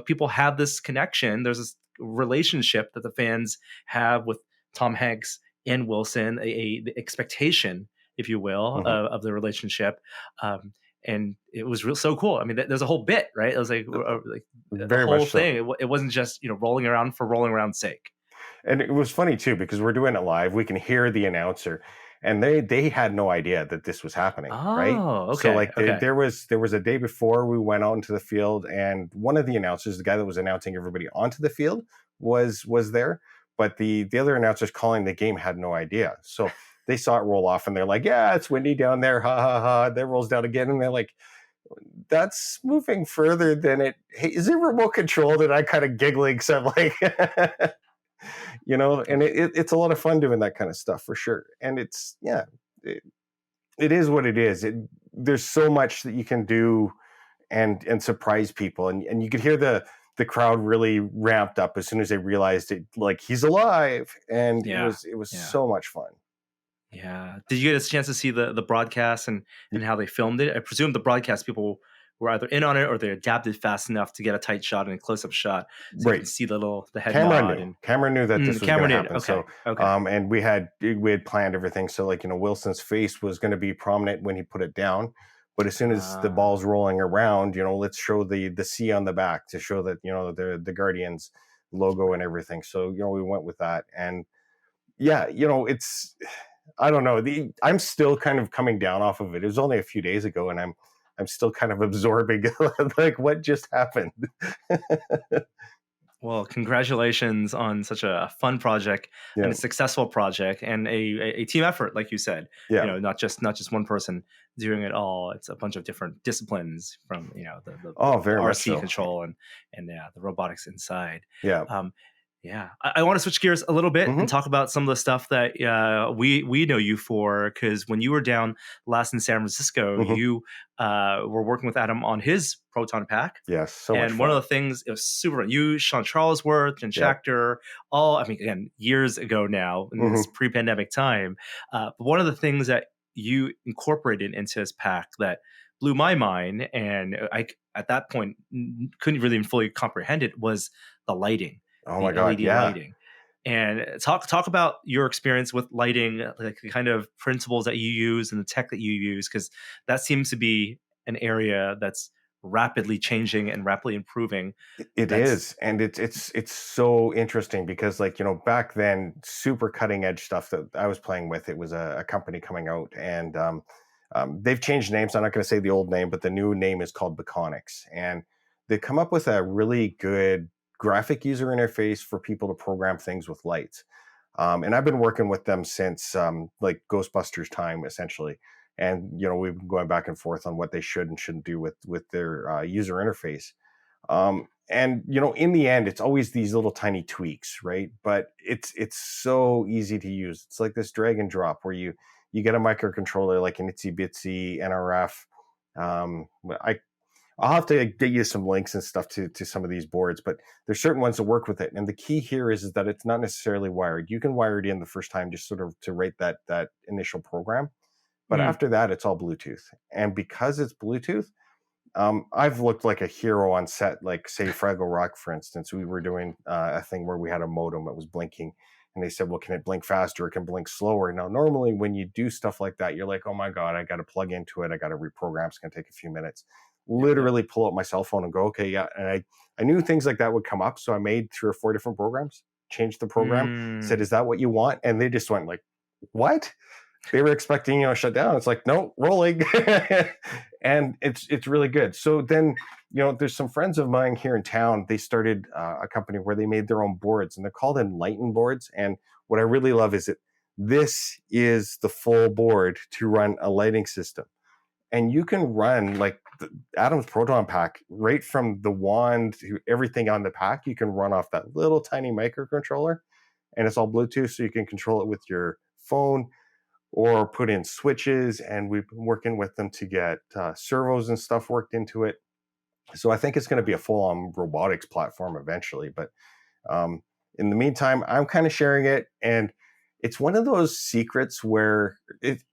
People have this connection. There's this relationship that the fans have with Tom Hanks and Wilson, a expectation, if you will, of the relationship. And it was so cool. I mean, there's a whole bit, right? It was like the whole thing. So. It wasn't just rolling around for rolling around's sake. And it was funny too because we're doing it live. We can hear the announcer, and they had no idea that this was happening, right? Okay. So like there was a day before we went out into the field, and one of the announcers, the guy that was announcing everybody onto the field, was there, but the other announcers calling the game had no idea. So. They saw it roll off and they're like, yeah, it's windy down there. Ha, ha, ha. That rolls down again. And they're like, that's moving further than it. Hey, is it remote controlled? And I kind of giggling. So I'm like, and it's a lot of fun doing that kind of stuff for sure. And it's, it is what it is. There's so much that you can do and surprise people. And you could hear the crowd really ramped up as soon as they realized it, like he's alive. And it was so much fun. Yeah. Did you get a chance to see the broadcast and how they filmed it? I presume the broadcast people were either in on it or they adapted fast enough to get a tight shot and a close-up shot, so you can see the head nod. Camera knew that this was going to happen. Okay. So, and we had planned everything. So, like Wilson's face was going to be prominent when he put it down. But as soon as the ball's rolling around, let's show the C on the back to show that the Guardians logo and everything. So we went with that, and it's. I don't know. I'm still kind of coming down off of it. It was only a few days ago, and I'm still kind of absorbing like what just happened. Well, congratulations on such a fun project and a successful project and a team effort, like you said. Yeah. Not just one person doing it all. It's a bunch of different disciplines from the very much RC so. Control and the robotics inside. Yeah. Yeah, I want to switch gears a little bit and talk about some of the stuff that we know you for, because when you were down last in San Francisco, you were working with Adam on his proton pack. Yes, so much fun. One of the things, it was super fun. You, Sean Charlesworth, and Schachter, again, years ago now in this pre-pandemic time. But one of the things that you incorporated into his pack that blew my mind, and I at that point couldn't really fully comprehend it, was the lighting. Oh my God, LED lighting. And talk about your experience with lighting, like the kind of principles that you use and the tech that you use, because that seems to be an area that's rapidly changing and rapidly improving. It is, and it's so interesting because back then, super cutting edge stuff that I was playing with, it was a company coming out, and they've changed names. I'm not going to say the old name, but the new name is called Botanical, and they've come up with a really good graphic user interface for people to program things with lights. And I've been working with them since like Ghostbusters time, essentially. And, we've been going back and forth on what they should and shouldn't do with their user interface. And, in the end, it's always these little tiny tweaks, right? But it's so easy to use. It's like this drag and drop where you get a microcontroller, like an itsy bitsy NRF. I'll have to get you some links and stuff to some of these boards, but there's certain ones that work with it. And the key here is that it's not necessarily wired. You can wire it in the first time just sort of to write that initial program. But after that, it's all Bluetooth. And because it's Bluetooth, I've looked like a hero on set, like say Fraggle Rock, for instance. We were doing a thing where we had a modem that was blinking. And they said, well, can it blink faster? It can blink slower. Now, normally when you do stuff like that, you're like, oh my God, I got to plug into it. I got to reprogram. It's going to take a few minutes. literally pull out my cell phone and go, okay, yeah. And I knew things like that would come up. So I made 3 or 4 different programs, changed the program, said, is that what you want? And they just went like, what? They were expecting, shut down. It's like, no, rolling. And it's really good. So then, there's some friends of mine here in town. They started a company where they made their own boards, and they're called Enlighten boards. And what I really love is that this is the full board to run a lighting system. And you can run like the Adam's Proton Pack right from the wand to everything on the pack. You can run off that little tiny microcontroller, and it's all Bluetooth, so you can control it with your phone or put in switches. And we've been working with them to get servos and stuff worked into it. So I think it's going to be a full-on robotics platform eventually. But in the meantime, I'm kind of sharing it, and it's one of those secrets where it's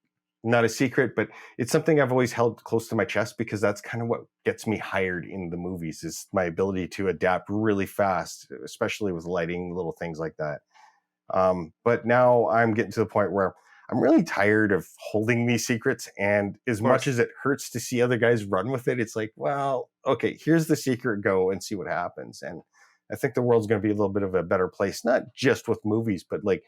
not a secret, but it's something I've always held close to my chest, because that's kind of what gets me hired in the movies, is my ability to adapt really fast, especially with lighting, little things like that. But now I'm getting to the point where I'm really tired of holding these secrets. And as much as it hurts to see other guys run with it, it's like, well, okay, here's the secret, go and see what happens. And I think the world's going to be a little bit of a better place, not just with movies, but like,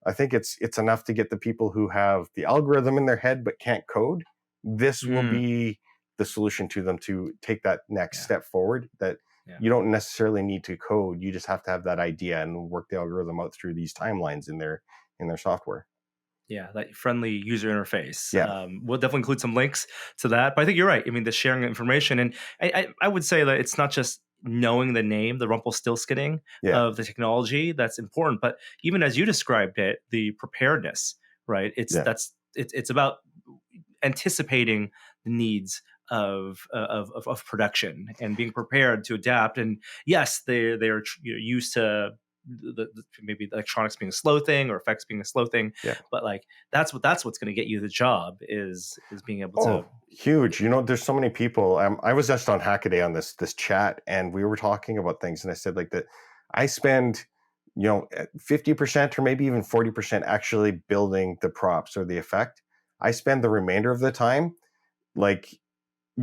I think it's enough to get the people who have the algorithm in their head but can't code. This will be the solution to them to take that next step forward, that you don't necessarily need to code. You just have to have that idea and work the algorithm out through these timelines in their software. Yeah, that friendly user interface. Yeah. We'll definitely include some links to that. But I think you're right. I mean, the sharing of information. And I would say that it's not just knowing the name, the Rumpelstiltskinning of the technology that's important, but even as you described it, the preparedness, right? It's about anticipating the needs of production and being prepared to adapt. And yes, they're used to maybe electronics being a slow thing or effects being a slow thing, but like that's what's going to get you the job is being able to. Huge. There's so many people. I was just on Hackaday on this chat, and we were talking about things, and I said like that I spend 50% or maybe even 40% actually building the props or the effect. I spend the remainder of the time like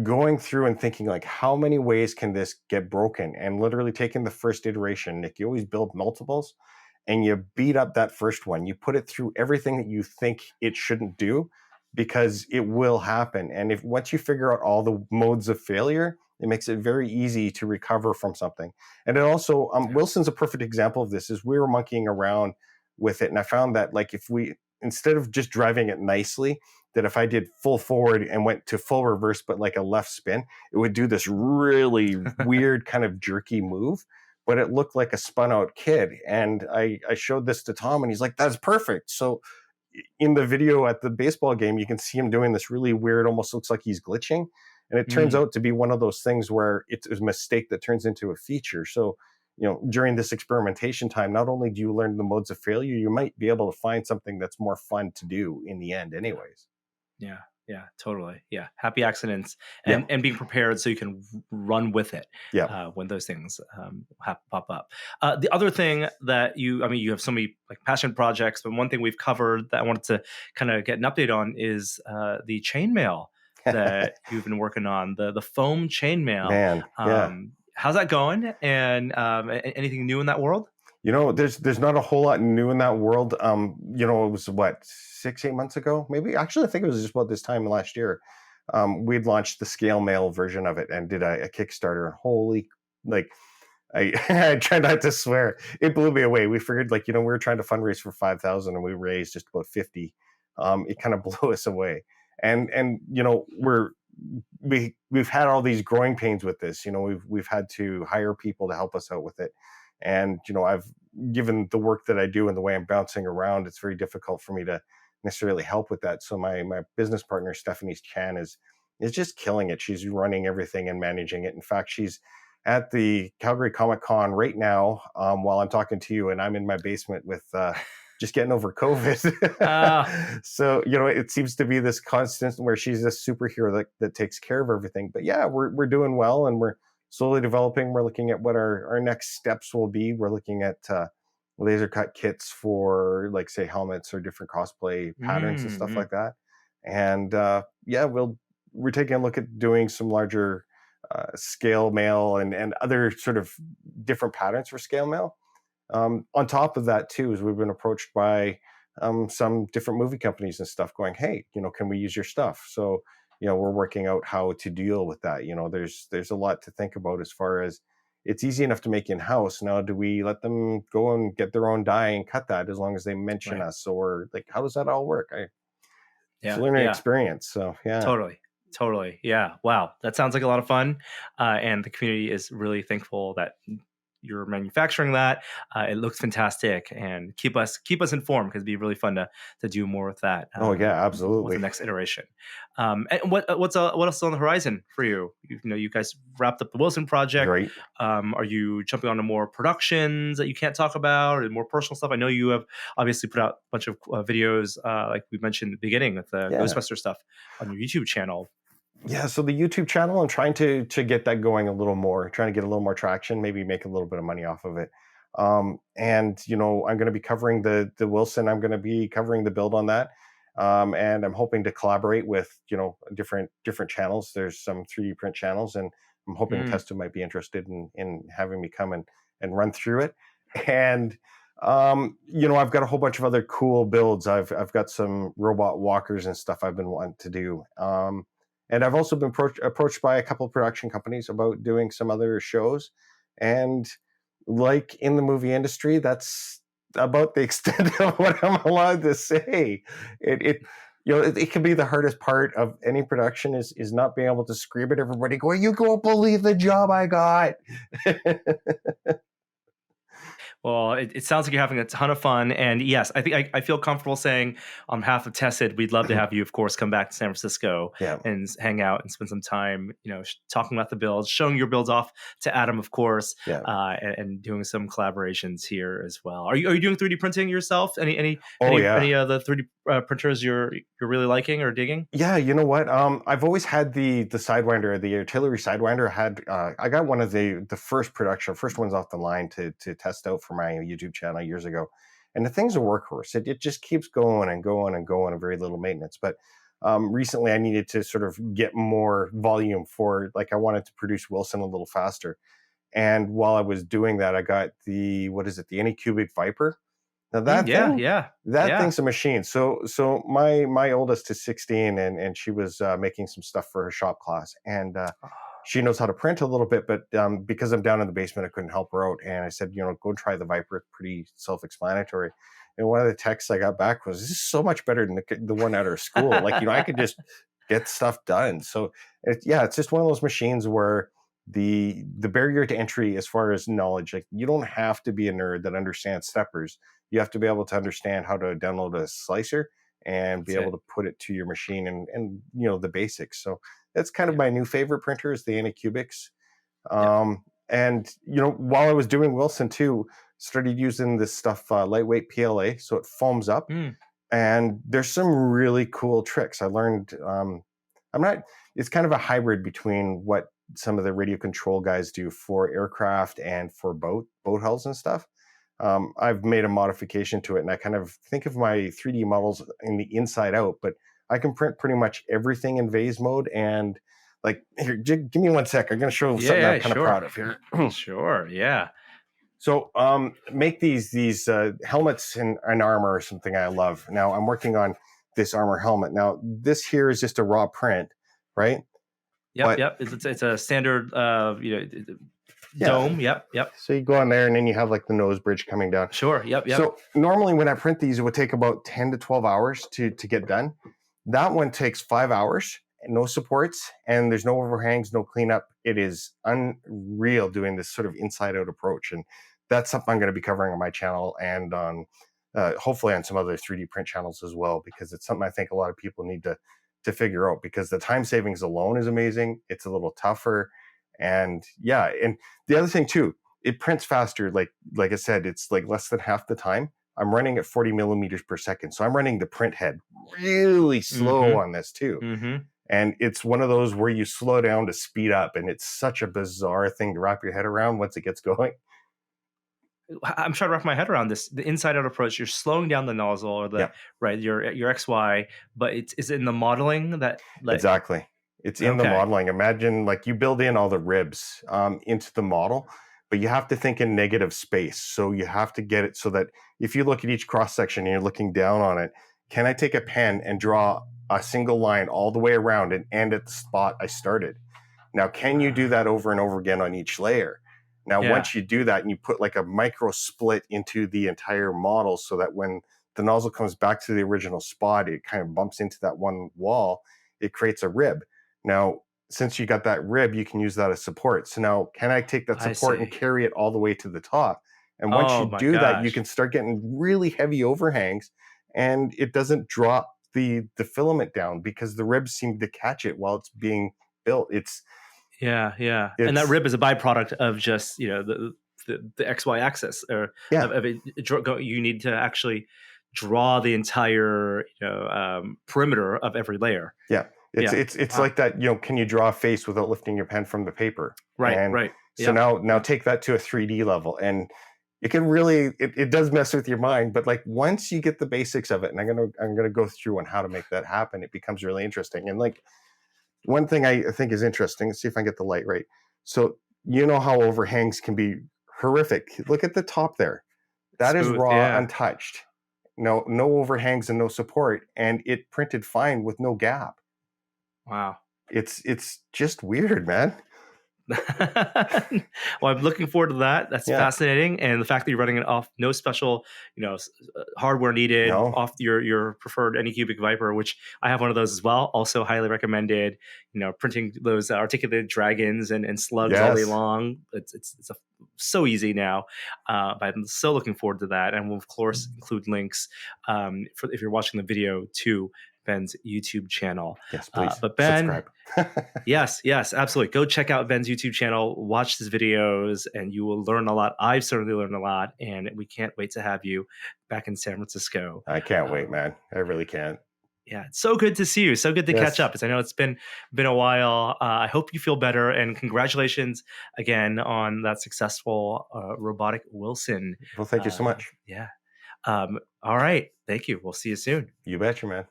going through and thinking like, how many ways can this get broken, and literally taking the first iteration. Nick, you always build multiples, and you beat up that first one. You put it through everything that you think it shouldn't do, because it will happen. And if once you figure out all the modes of failure, it makes it very easy to recover from something. And it also, Wilson's a perfect example of this, is we were monkeying around with it. And I found that like, if we, instead of just driving it nicely, that if I did full forward and went to full reverse, but like a left spin, it would do this really weird kind of jerky move, but it looked like a spun out kid. And I showed this to Tom, and he's like, that's perfect. So in the video at the baseball game, you can see him doing this really weird, almost looks like he's glitching. And it turns out to be one of those things where it's a mistake that turns into a feature. So, during this experimentation time, not only do you learn the modes of failure, you might be able to find something that's more fun to do in the end anyways. Yeah, totally. Yeah. Happy accidents and being prepared so you can run with it when those things pop up. The other thing that you have so many like passion projects, but one thing we've covered that I wanted to kind of get an update on is the chainmail that you've been working on, the foam chainmail. Man, how's that going? And anything new in that world? There's not a whole lot new in that world. It was what, 6-8 months ago, maybe. Actually, I think it was just about this time last year. We'd launched the scale mail version of it and did a Kickstarter. Holy, like, I try not to swear. It blew me away. We figured, like, we were trying to fundraise for 5,000 and we raised just about 50. It kind of blew us away. And we've had all these growing pains with this. We've had to hire people to help us out with it. And, I've given the work that I do and the way I'm bouncing around, it's very difficult for me to necessarily help with that. So my business partner, Stephanie Chan, is just killing it. She's running everything and managing it. In fact, she's at the Calgary Comic Con right now while I'm talking to you, and I'm in my basement with just getting over COVID. So, it seems to be this constant where she's a superhero that takes care of everything. But yeah, we're doing well, and we're slowly developing. We're looking at what our next steps will be. We're looking at laser cut kits for, like, say, helmets or different cosplay patterns and stuff like that. And we're taking a look at doing some larger scale mail and other sort of different patterns for scale mail. On top of that too, is we've been approached by some different movie companies and stuff going, hey, can we use your stuff? So, we're working out how to deal with that. There's a lot to think about as far as it's easy enough to make in-house. Now, do we let them go and get their own die and cut that as long as they mention us? Or like, how does that all work? It's a learning experience. So yeah. Totally. Yeah. Wow. That sounds like a lot of fun. And the community is really thankful that you're manufacturing that. It looks fantastic, and keep us informed, because it'd be really fun to do more with that. Absolutely. With the next iteration. And what else is on the horizon for you? You guys wrapped up the Wilson project. Right. Are you jumping onto more productions that you can't talk about, or more personal stuff? I know you have obviously put out a bunch of videos, like we mentioned at the beginning, with the Ghostbuster stuff on your YouTube channel. Yeah, so the YouTube channel, I'm trying to get that going a little more, trying to get a little more traction, maybe make a little bit of money off of it. And I'm going to be covering the Wilson. I'm going to be covering the build on that. And I'm hoping to collaborate with, different channels. There's some 3D print channels, and I'm hoping Testo might be interested in having me come and run through it. And, I've got a whole bunch of other cool builds. I've got some robot walkers and stuff I've been wanting to do. And I've also been approached by a couple of production companies about doing some other shows. And like in the movie industry, that's about the extent of what I'm allowed to say. It can be the hardest part of any production is not being able to scream at everybody going, you won't believe the job I got. Well, it sounds like you're having a ton of fun. And yes, I think I feel comfortable saying on behalf of Tested, we'd love to have you, of course, come back to San Francisco and hang out and spend some time, talking about the builds, showing your builds off to Adam, of course, and doing some collaborations here as well. Are you doing 3D printing yourself? Any of the 3D printers you're really liking or digging? Yeah, you know what? I've always had the Sidewinder, the artillery Sidewinder. I got one of the first ones off the line to test out for my YouTube channel years ago, and the thing's a workhorse. It just keeps going and going and going, and very little maintenance. But recently, I needed to sort of get more volume for, like, I wanted to produce Wilson a little faster. And while I was doing that, I got the Anycubic Viper. Now that thing's a machine. So my oldest is 16, and she was making some stuff for her shop class, and she knows how to print a little bit, but because I'm down in the basement, I couldn't help her out. And I said, go and try the Viper. It's pretty self-explanatory. And one of the texts I got back was, this is so much better than the one at our school. Like, I could just get stuff done. So it's just one of those machines where the barrier to entry as far as knowledge, like, you don't have to be a nerd that understands steppers. You have to be able to understand how to download a slicer and be able to put it to your machine and the basics. So that's kind of my new favorite printer is the Anycubics. And, while I was doing Wilson too, started using this stuff, lightweight PLA. So it foams up and there's some really cool tricks. I learned, it's kind of a hybrid between what some of the radio control guys do for aircraft and for boat hulls and stuff. I've made a modification to it, and I kind of think of my 3D models in the inside out, but I can print pretty much everything in vase mode. And like, here, give me 1 sec. I'm going to show something I'm kind of proud of here. Sure. Yeah. So make these helmets and armor or something I love. Now I'm working on this armor helmet. Now this here is just a raw print, right? Yep. It's a standard, dome. Yep. So you go on there, and then you have like the nose bridge coming down. Sure. Yep. So normally when I print these, it would take about 10 to 12 hours to get done. That one takes 5 hours, no supports, and there's no overhangs, no cleanup. It is unreal doing this sort of inside out approach. And that's something I'm going to be covering on my channel and on hopefully on some other 3D print channels as well, because it's something I think a lot of people need to figure out, because the time savings alone is amazing. It's a little tougher. And and the other thing too, it prints faster. Like I said, it's like less than half the time. I'm running at 40 millimeters per second. So I'm running the print head really slow on this too. And it's one of those where you slow down to speed up. And it's such a bizarre thing to wrap your head around once it gets going. I'm trying to wrap my head around this. The inside out approach, you're slowing down the nozzle or your XY, but is it in the modeling that exactly. It's in the modeling. Imagine like you build in all the ribs into the model, but you have to think in negative space. So you have to get it so that if you look at each cross section and you're looking down on it, can I take a pen and draw a single line all the way around and end at the spot I started? Now, can you do that over and over again on each layer? Now, once you do that and you put like a micro split into the entire model so that when the nozzle comes back to the original spot, it kind of bumps into that one wall, it creates a rib. Now, since you got that rib, you can use that as support. So now, can I take that support and carry it all the way to the top? And once you do that, you can start getting really heavy overhangs, and it doesn't drop the filament down because the ribs seem to catch it while it's being built. And that rib is a byproduct of just the XY axis, or of it. You need to actually draw the entire perimeter of every layer. It's like that. Can you draw a face without lifting your pen from the paper? Right. So now take that to a 3D level, and it can really it does mess with your mind. But like once you get the basics of it, and I'm gonna go through on how to make that happen, it becomes really interesting. And like one thing I think is interesting. Let's see if I can get the light right. So how overhangs can be horrific. Look at the top there. That is raw, untouched. No overhangs and no support, and it printed fine with no gap. Wow. It's just weird, man. Well, I'm looking forward to that. That's fascinating. And the fact that you're running it off no special, hardware needed, off your preferred Anycubic Viper, which I have one of those as well. Also highly recommended, printing those articulated dragons and slugs all day long. It's so easy now. But I'm so looking forward to that. And we'll of course include links for if you're watching the video to Ben's YouTube channel. Yes, please. But Ben, subscribe. yes, absolutely. Go check out Ben's YouTube channel, watch his videos, and you will learn a lot. I've certainly learned a lot, and we can't wait to have you back in San Francisco. I can't wait, man. I really can't. Yeah, it's so good to see you. So good to catch up. I know it's been a while. I hope you feel better, and congratulations again on that successful robotic Wilson. Well, thank you so much. All right. Thank you. We'll see you soon. You betcha, man.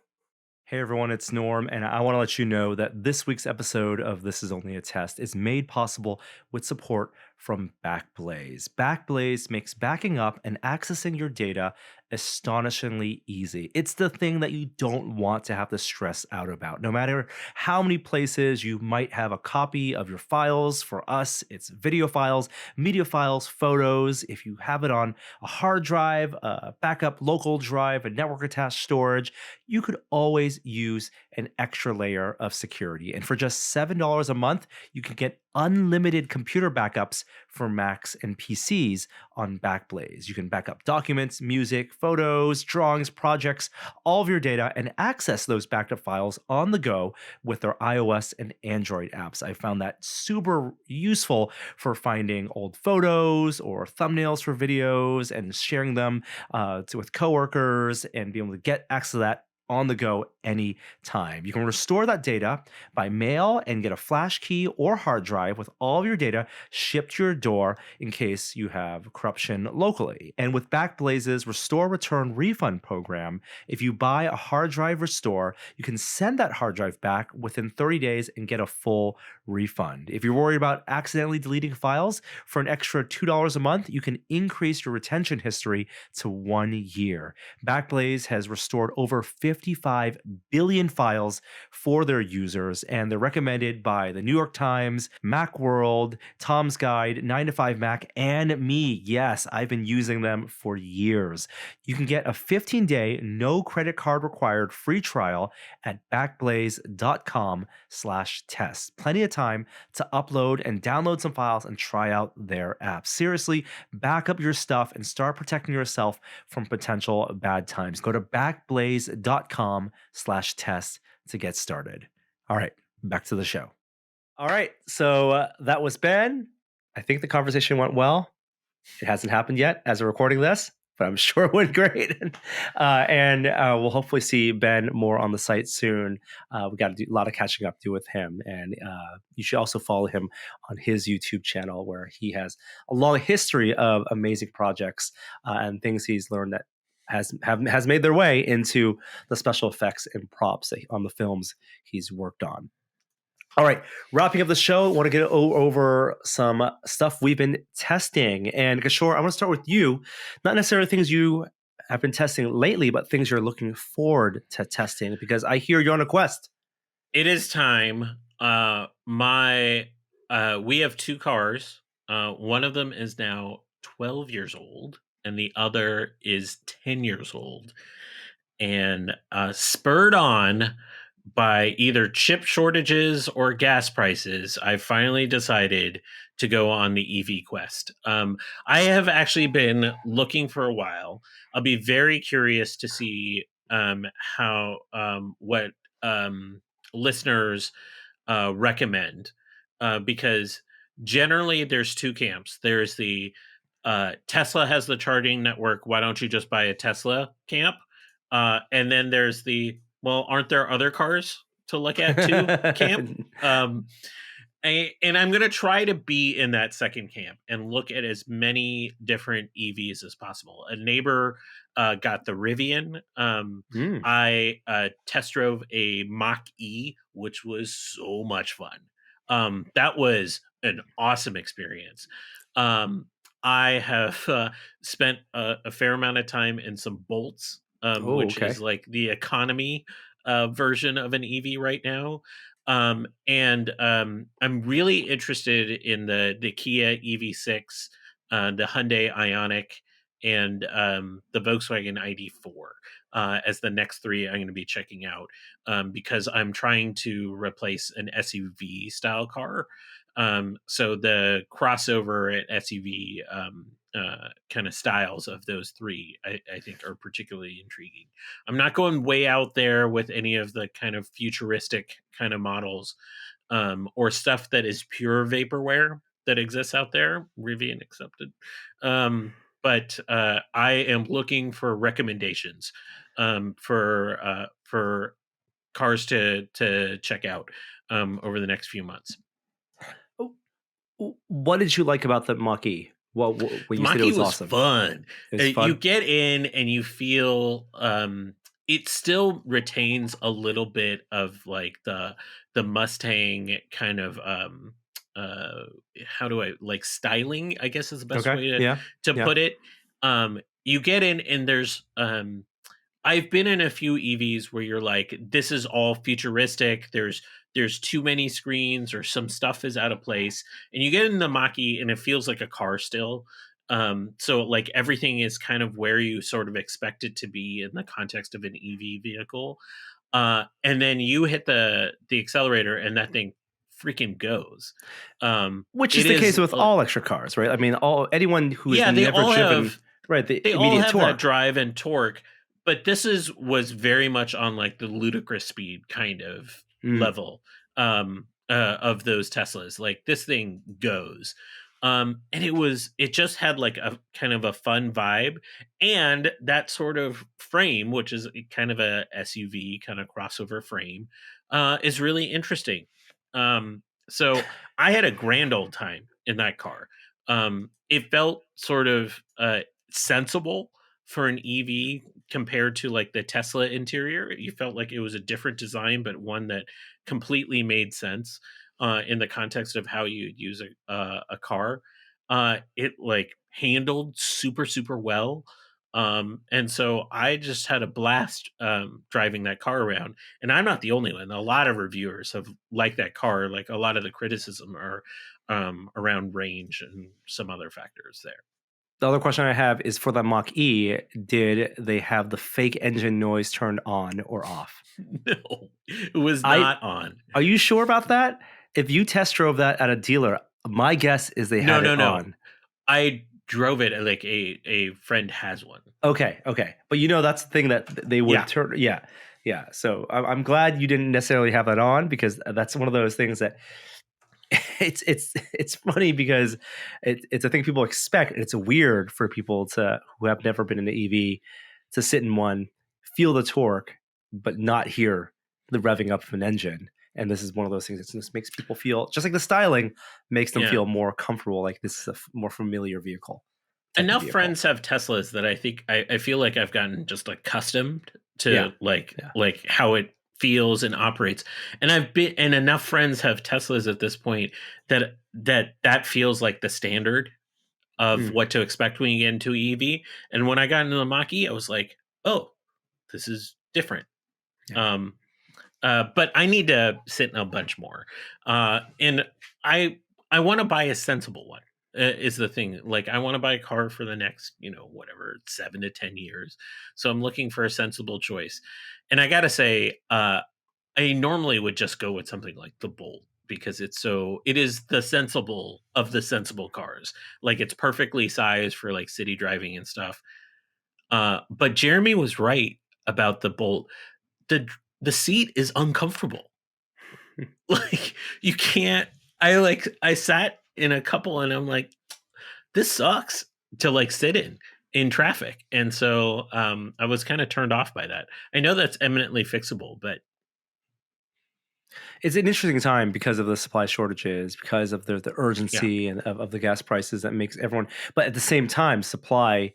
Hey everyone, it's Norm, and I want to let you know that this week's episode of This Is Only a Test is made possible with support from Backblaze. Backblaze makes backing up and accessing your data astonishingly easy. It's the thing that you don't want to have to stress out about. No matter how many places you might have a copy of your files, for us, it's video files, media files, photos. If you have it on a hard drive, a backup local drive, a network attached storage, you could always use an extra layer of security. And for just $7 a month, you can get unlimited computer backups for Macs and PCs on Backblaze. You can back up documents, music, photos, drawings, projects, all of your data, and access those backed up files on the go with their iOS and Android apps. I found that super useful for finding old photos or thumbnails for videos and sharing them with coworkers and being able to get access to that on the go anytime. You can restore that data by mail and get a flash key or hard drive with all of your data shipped to your door in case you have corruption locally. And with Backblaze's Restore Return Refund program, if you buy a hard drive restore, you can send that hard drive back within 30 days and get a full refund. If you're worried about accidentally deleting files, for an extra $2 a month, you can increase your retention history to 1 year. Backblaze has restored over 55 billion files for their users, and they're recommended by the New York Times, Macworld, Tom's Guide, 9 to 5 Mac, and me. Yes, I've been using them for years. You can get a 15-day, no credit card required free trial at backblaze.com/test. Plenty of time to upload and download some files and try out their app. Seriously, back up your stuff and start protecting yourself from potential bad times. Go to backblaze.com/test to get started. All right, back to the show. All right, so that was Ben. I think the conversation went well. It hasn't happened yet as we're recording this, but I'm sure it went great. And we'll hopefully see Ben more on the site soon. We got to do a lot of catching up to do with him. And you should also follow him on his YouTube channel, where he has a long history of amazing projects and things he's learned that has made their way into the special effects and props on the films he's worked on. All right, wrapping up the show, I want to get over some stuff we've been testing. And Kishore, I want to start with you. Not necessarily things you have been testing lately, but things you're looking forward to testing, because I hear you're on a quest. It is time. We have 2 cars. One of them is now 12 years old, and the other is 10 years old. And spurred on by either chip shortages or gas prices, I finally decided to go on the EV quest. I have actually been looking for a while. I'll be very curious to see what listeners recommend, because generally there's 2 camps. There's the Tesla has the charging network, why don't you just buy a Tesla camp? And then there's the, well, aren't there other cars to look at too camp? And I'm going to try to be in that second camp and look at as many different EVs as possible. A neighbor got the Rivian. I test drove a Mach-E, which was so much fun. That was an awesome experience. I have spent a fair amount of time in some Bolts, which is like the economy version of an EV right now. I'm really interested in the Kia EV6, the Hyundai Ioniq, and the Volkswagen ID4 as the next 3 I'm going to be checking out, because I'm trying to replace an SUV style car. So the crossover at SUV kind of styles of those 3, I think, are particularly intriguing. I'm not going way out there with any of the kind of futuristic kind of models, or stuff that is pure vaporware that exists out there, Rivian accepted. But I am looking for recommendations for cars to check out over the next few months. What did you like about the Mach-E? Well, when you said it was awesome. Fun. It was fun. You get in and you feel it still retains a little bit of like the Mustang kind of how do I like styling, I guess is the best way to put it. You get in and there's I've been in a few EVs where you're like, this is all futuristic. There's too many screens or some stuff is out of place. And you get in the Mach-E and it feels like a car still. So like everything is kind of where you sort of expect it to be in the context of an EV vehicle. And then you hit the accelerator and that thing freaking goes. Which is the case with all electric cars, right? I mean, anyone who's never driven, right? They all have that drive and torque. But this was very much on like the ludicrous speed kind of level of those Teslas. Like this thing goes. And it just had like a kind of a fun vibe, and that sort of frame, which is kind of a SUV kind of crossover frame, is really interesting. So I had a grand old time in that car. It felt sort of sensible for an EV compared to like the Tesla interior. You felt like it was a different design, but one that completely made sense in the context of how you use a car. It like handled super, super well. And so I just had a blast driving that car around. And I'm not the only one. A lot of reviewers have liked that car. Like a lot of the criticism are around range and some other factors there. The other question I have is for the Mach-E, did they have the fake engine noise turned on or off? No, it was not on. Are you sure about that? If you test drove that at a dealer, my guess is they had it on. I drove it like a friend has one. Okay. But that's the thing that they would turn. Yeah. So I'm glad you didn't necessarily have that on, because that's one of those things that it's funny because it's a thing people expect, and it's weird for people who have never been in the EV to sit in one, feel the torque, but not hear the revving up of an engine. And this is one of those things that just makes people feel, just like the styling makes them feel more comfortable, like this is a more familiar vehicle. Enough friends have Teslas that I think I feel like I've gotten just accustomed to like how it feels and operates. And and enough friends have Teslas at this point that feels like the standard of what to expect when you get into EV. And when I got into the Mach-E, I was like, oh, this is different. Yeah. But I need to sit in a bunch more. And I want to buy a sensible one. Is the thing. Like, I want to buy a car for the next, whatever, 7 to 10 years. So I'm looking for a sensible choice. And I got to say, I normally would just go with something like the Bolt, because it is the sensible of the sensible cars. Like, it's perfectly sized for like city driving and stuff. But Jeremy was right about the Bolt. The seat is uncomfortable. Like, you can't. I sat in a couple and I'm like, this sucks to like sit in traffic. And so I was kind of turned off by that. I know that's eminently fixable, but it's an interesting time because of the supply shortages, because of the urgency and of the gas prices that makes everyone. But at the same time, supply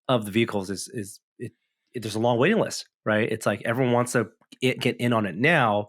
of the vehicles there's a long waiting list, right? It's like everyone wants to get in on it now.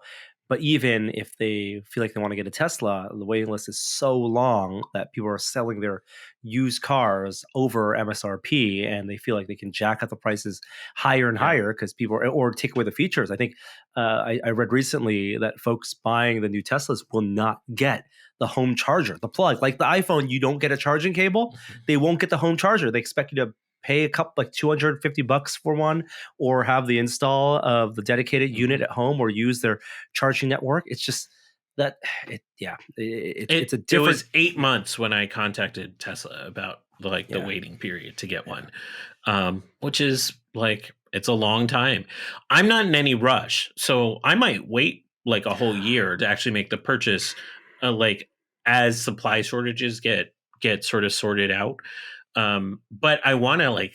But even if they feel like they want to get a Tesla, the waiting list is so long that people are selling their used cars over MSRP, and they feel like they can jack up the prices higher and higher because people or take away the features. I think I read recently that folks buying the new Teslas will not get the home charger, the plug. Like the iPhone, you don't get a charging cable. They won't get the home charger. They expect you to pay a couple, like $250 for one, or have the install of the dedicated unit at home, or use their charging network. It's just that it's a different. It was 8 months when I contacted Tesla about the waiting period to get one, which is like, it's a long time. I'm not in any rush, so I might wait like a whole year to actually make the purchase, like as supply shortages get sort of sorted out. But I want to like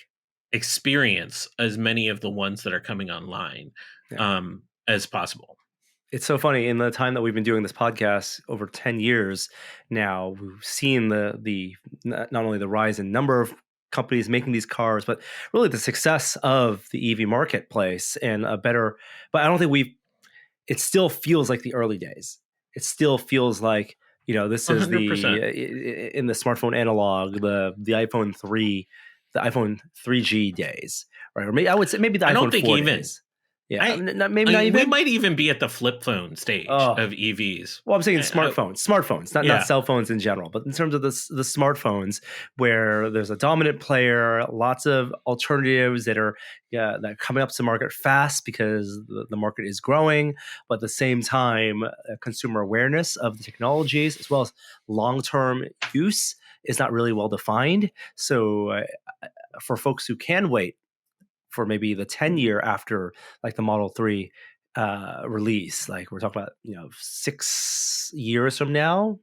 experience as many of the ones that are coming online as possible. It's so funny. In the time that we've been doing this podcast, over 10 years now, we've seen the not only the rise in number of companies making these cars, but really the success of the EV marketplace and a better. But I don't think it still feels like the early days. It still feels like, this is 100%. In the smartphone analog, the iPhone 3, the iPhone 3G days, right? Or maybe I would say maybe the iPhone 4 days. Yeah, maybe not even. We might even be at the flip phone stage of EVs. Well, I'm saying smartphones, not cell phones in general, but in terms of the smartphones, where there's a dominant player, lots of alternatives that are coming up to market fast because the market is growing, but at the same time, consumer awareness of the technologies as well as long-term use is not really well defined. So, for folks who can wait for maybe the 10-year after like the Model 3 release, like we're talking about 6 years from now,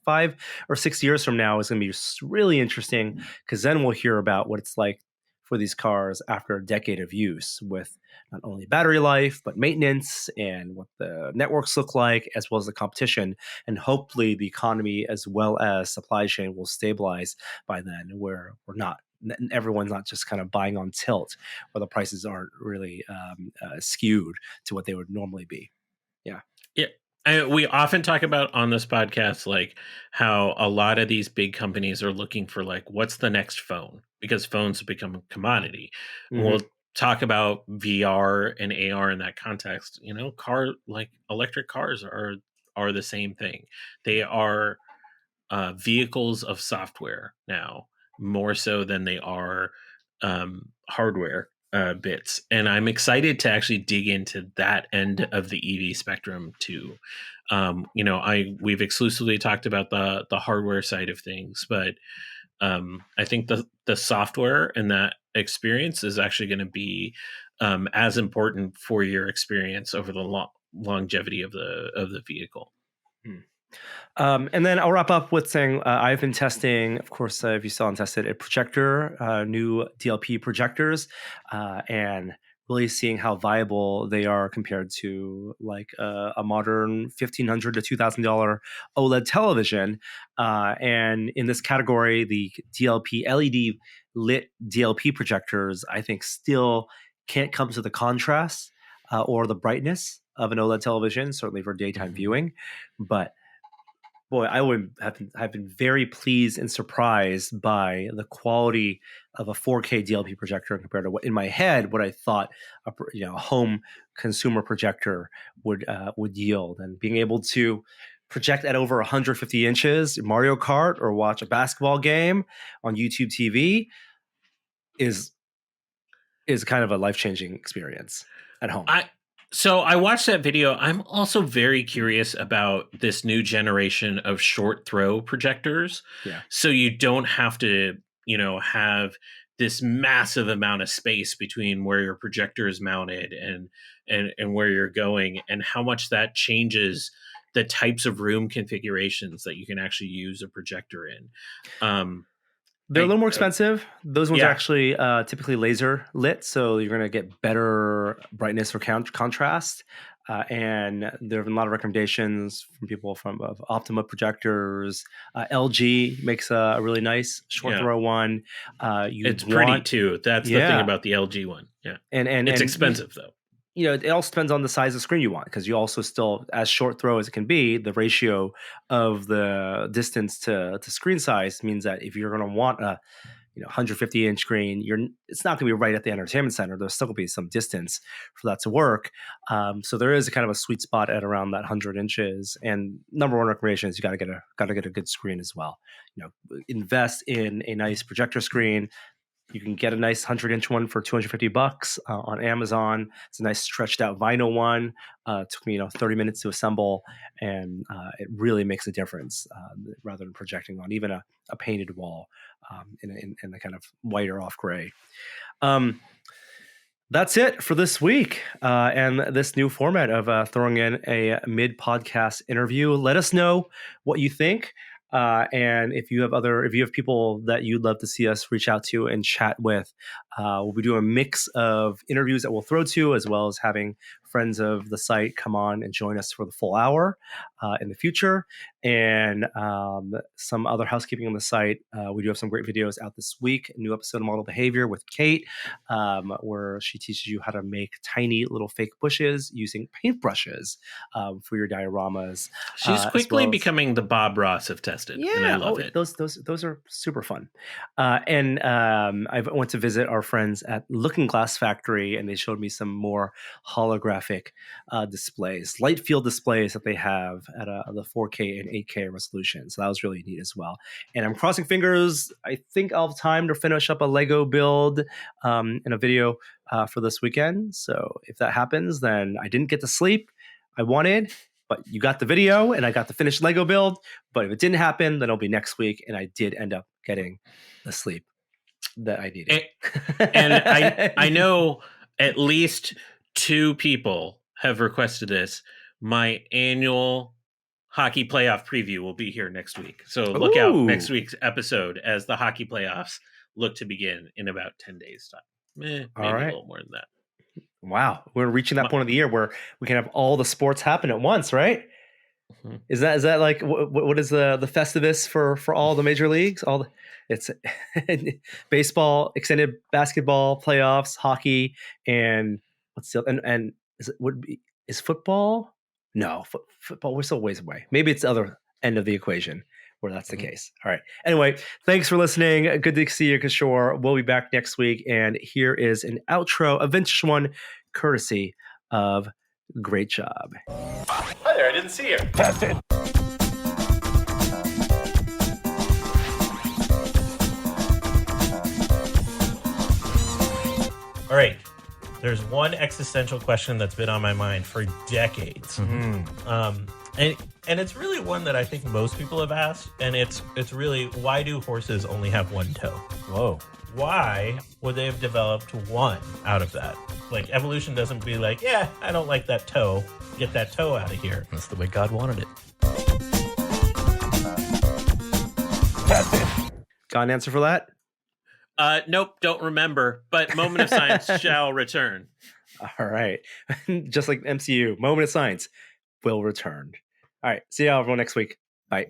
5 or 6 years from now is going to be really interesting, because then we'll hear about what it's like for these cars after a decade of use, with not only battery life but maintenance and what the networks look like, as well as the competition, and hopefully the economy as well as supply chain will stabilize by then, where everyone's not just kind of buying on tilt, where the prices aren't really skewed to what they would normally be. Yeah. We often talk about on this podcast, like how a lot of these big companies are looking for like, what's the next phone? Because phones have become a commodity. Mm-hmm. We'll talk about VR and AR in that context. Electric cars are the same thing. They are vehicles of software now, more so than they are hardware bits. And I'm excited to actually dig into that end of the EV spectrum too. We've exclusively talked about the hardware side of things, but I think the software and that experience is actually going to be as important for your experience over the longevity of the vehicle. And then I'll wrap up with saying I've been testing, of course, if you saw and tested a projector, new DLP projectors, and really seeing how viable they are compared to like a modern $1,500 to $2,000 OLED television. And in this category, the DLP LED lit DLP projectors, I think, still can't come to the contrast or the brightness of an OLED television, certainly for daytime viewing. But boy, I would have been very pleased and surprised by the quality of a 4K DLP projector compared to what in my head what I thought a home consumer projector would yield, and being able to project at over 150 inches Mario Kart or watch a basketball game on YouTube TV is kind of a life-changing experience at home. So I watched that video. I'm also very curious about this new generation of short throw projectors. Yeah. So you don't have to, have this massive amount of space between where your projector is mounted and where you're going, and how much that changes the types of room configurations that you can actually use a projector in. They're a little more expensive. Those ones are actually typically laser lit, so you're going to get better brightness or contrast. And there have been a lot of recommendations from people of Optima projectors. LG makes a really nice short throw one. It's pretty too. That's the thing about the LG one. Yeah, and it's expensive though. It also depends on the size of screen you want, because you also still, as short throw as it can be, the ratio of the distance to screen size means that if you're going to want a 150-inch screen, it's not going to be right at the entertainment center. There's still going to be some distance for that to work. So there is a kind of a sweet spot at around that 100 inches. And number one recommendation is you got to get a good screen as well. Invest in a nice projector screen. You can get a nice 100-inch one for $250 on Amazon. It's a nice stretched out vinyl one. It took me 30 minutes to assemble, and it really makes a difference rather than projecting on even a painted wall in the kind of white or off gray. That's it for this week and this new format of throwing in a mid-podcast interview. Let us know what you think. And if you have people that you'd love to see us reach out to and chat with, we'll be doing a mix of interviews that we'll throw to, as well as having friends of the site come on and join us for the full hour in the future. And some other housekeeping on the site. We do have some great videos out this week. A new episode of Model Behavior with Kate, where she teaches you how to make tiny little fake bushes using paintbrushes for your dioramas. She's quickly becoming the Bob Ross of Tested. Yeah, and I love it. Those are super fun. And I went to visit our friends at Looking Glass Factory, and they showed me some more holographic displays, light field displays that they have at the 4K and 8K resolution. So that was really neat as well. And I'm crossing fingers. I think I'll have time to finish up a Lego build in a video for this weekend. So if that happens, then I didn't get the sleep I wanted, but you got the video and I got the finished Lego build. But if it didn't happen, then it'll be next week. And I did end up getting the sleep that I needed. And I know at least 2 people have requested this. My annual hockey playoff preview will be here next week. So look out next week's episode as the hockey playoffs look to begin in about 10 days time. Maybe a little more than that. Wow. We're reaching that point of the year where we can have all the sports happen at once, right? Mm-hmm. Is that like, what is the Festivus for all the major leagues? It's baseball, extended basketball, playoffs, hockey, and what's still, and is football? No, football, we're still ways away. Maybe it's the other end of the equation where that's the case. All right. Anyway, thanks for listening. Good to see you, Kishore. We'll be back next week. And here is an outro, a vintage one, courtesy of Great Job. Hi there. I didn't see you. Tested. All right. There's one existential question that's been on my mind for decades. Mm-hmm. And it's really one that I think most people have asked, and it's really, why do horses only have one toe? Whoa. Why would they have developed one out of that? Like, evolution doesn't be like, yeah, I don't like that toe. Get that toe out of here. That's the way God wanted it. Got an answer for that? Nope, don't remember, but Moment of Science shall return. All right. Just like MCU, Moment of Science will return. All right. See you all everyone next week. Bye.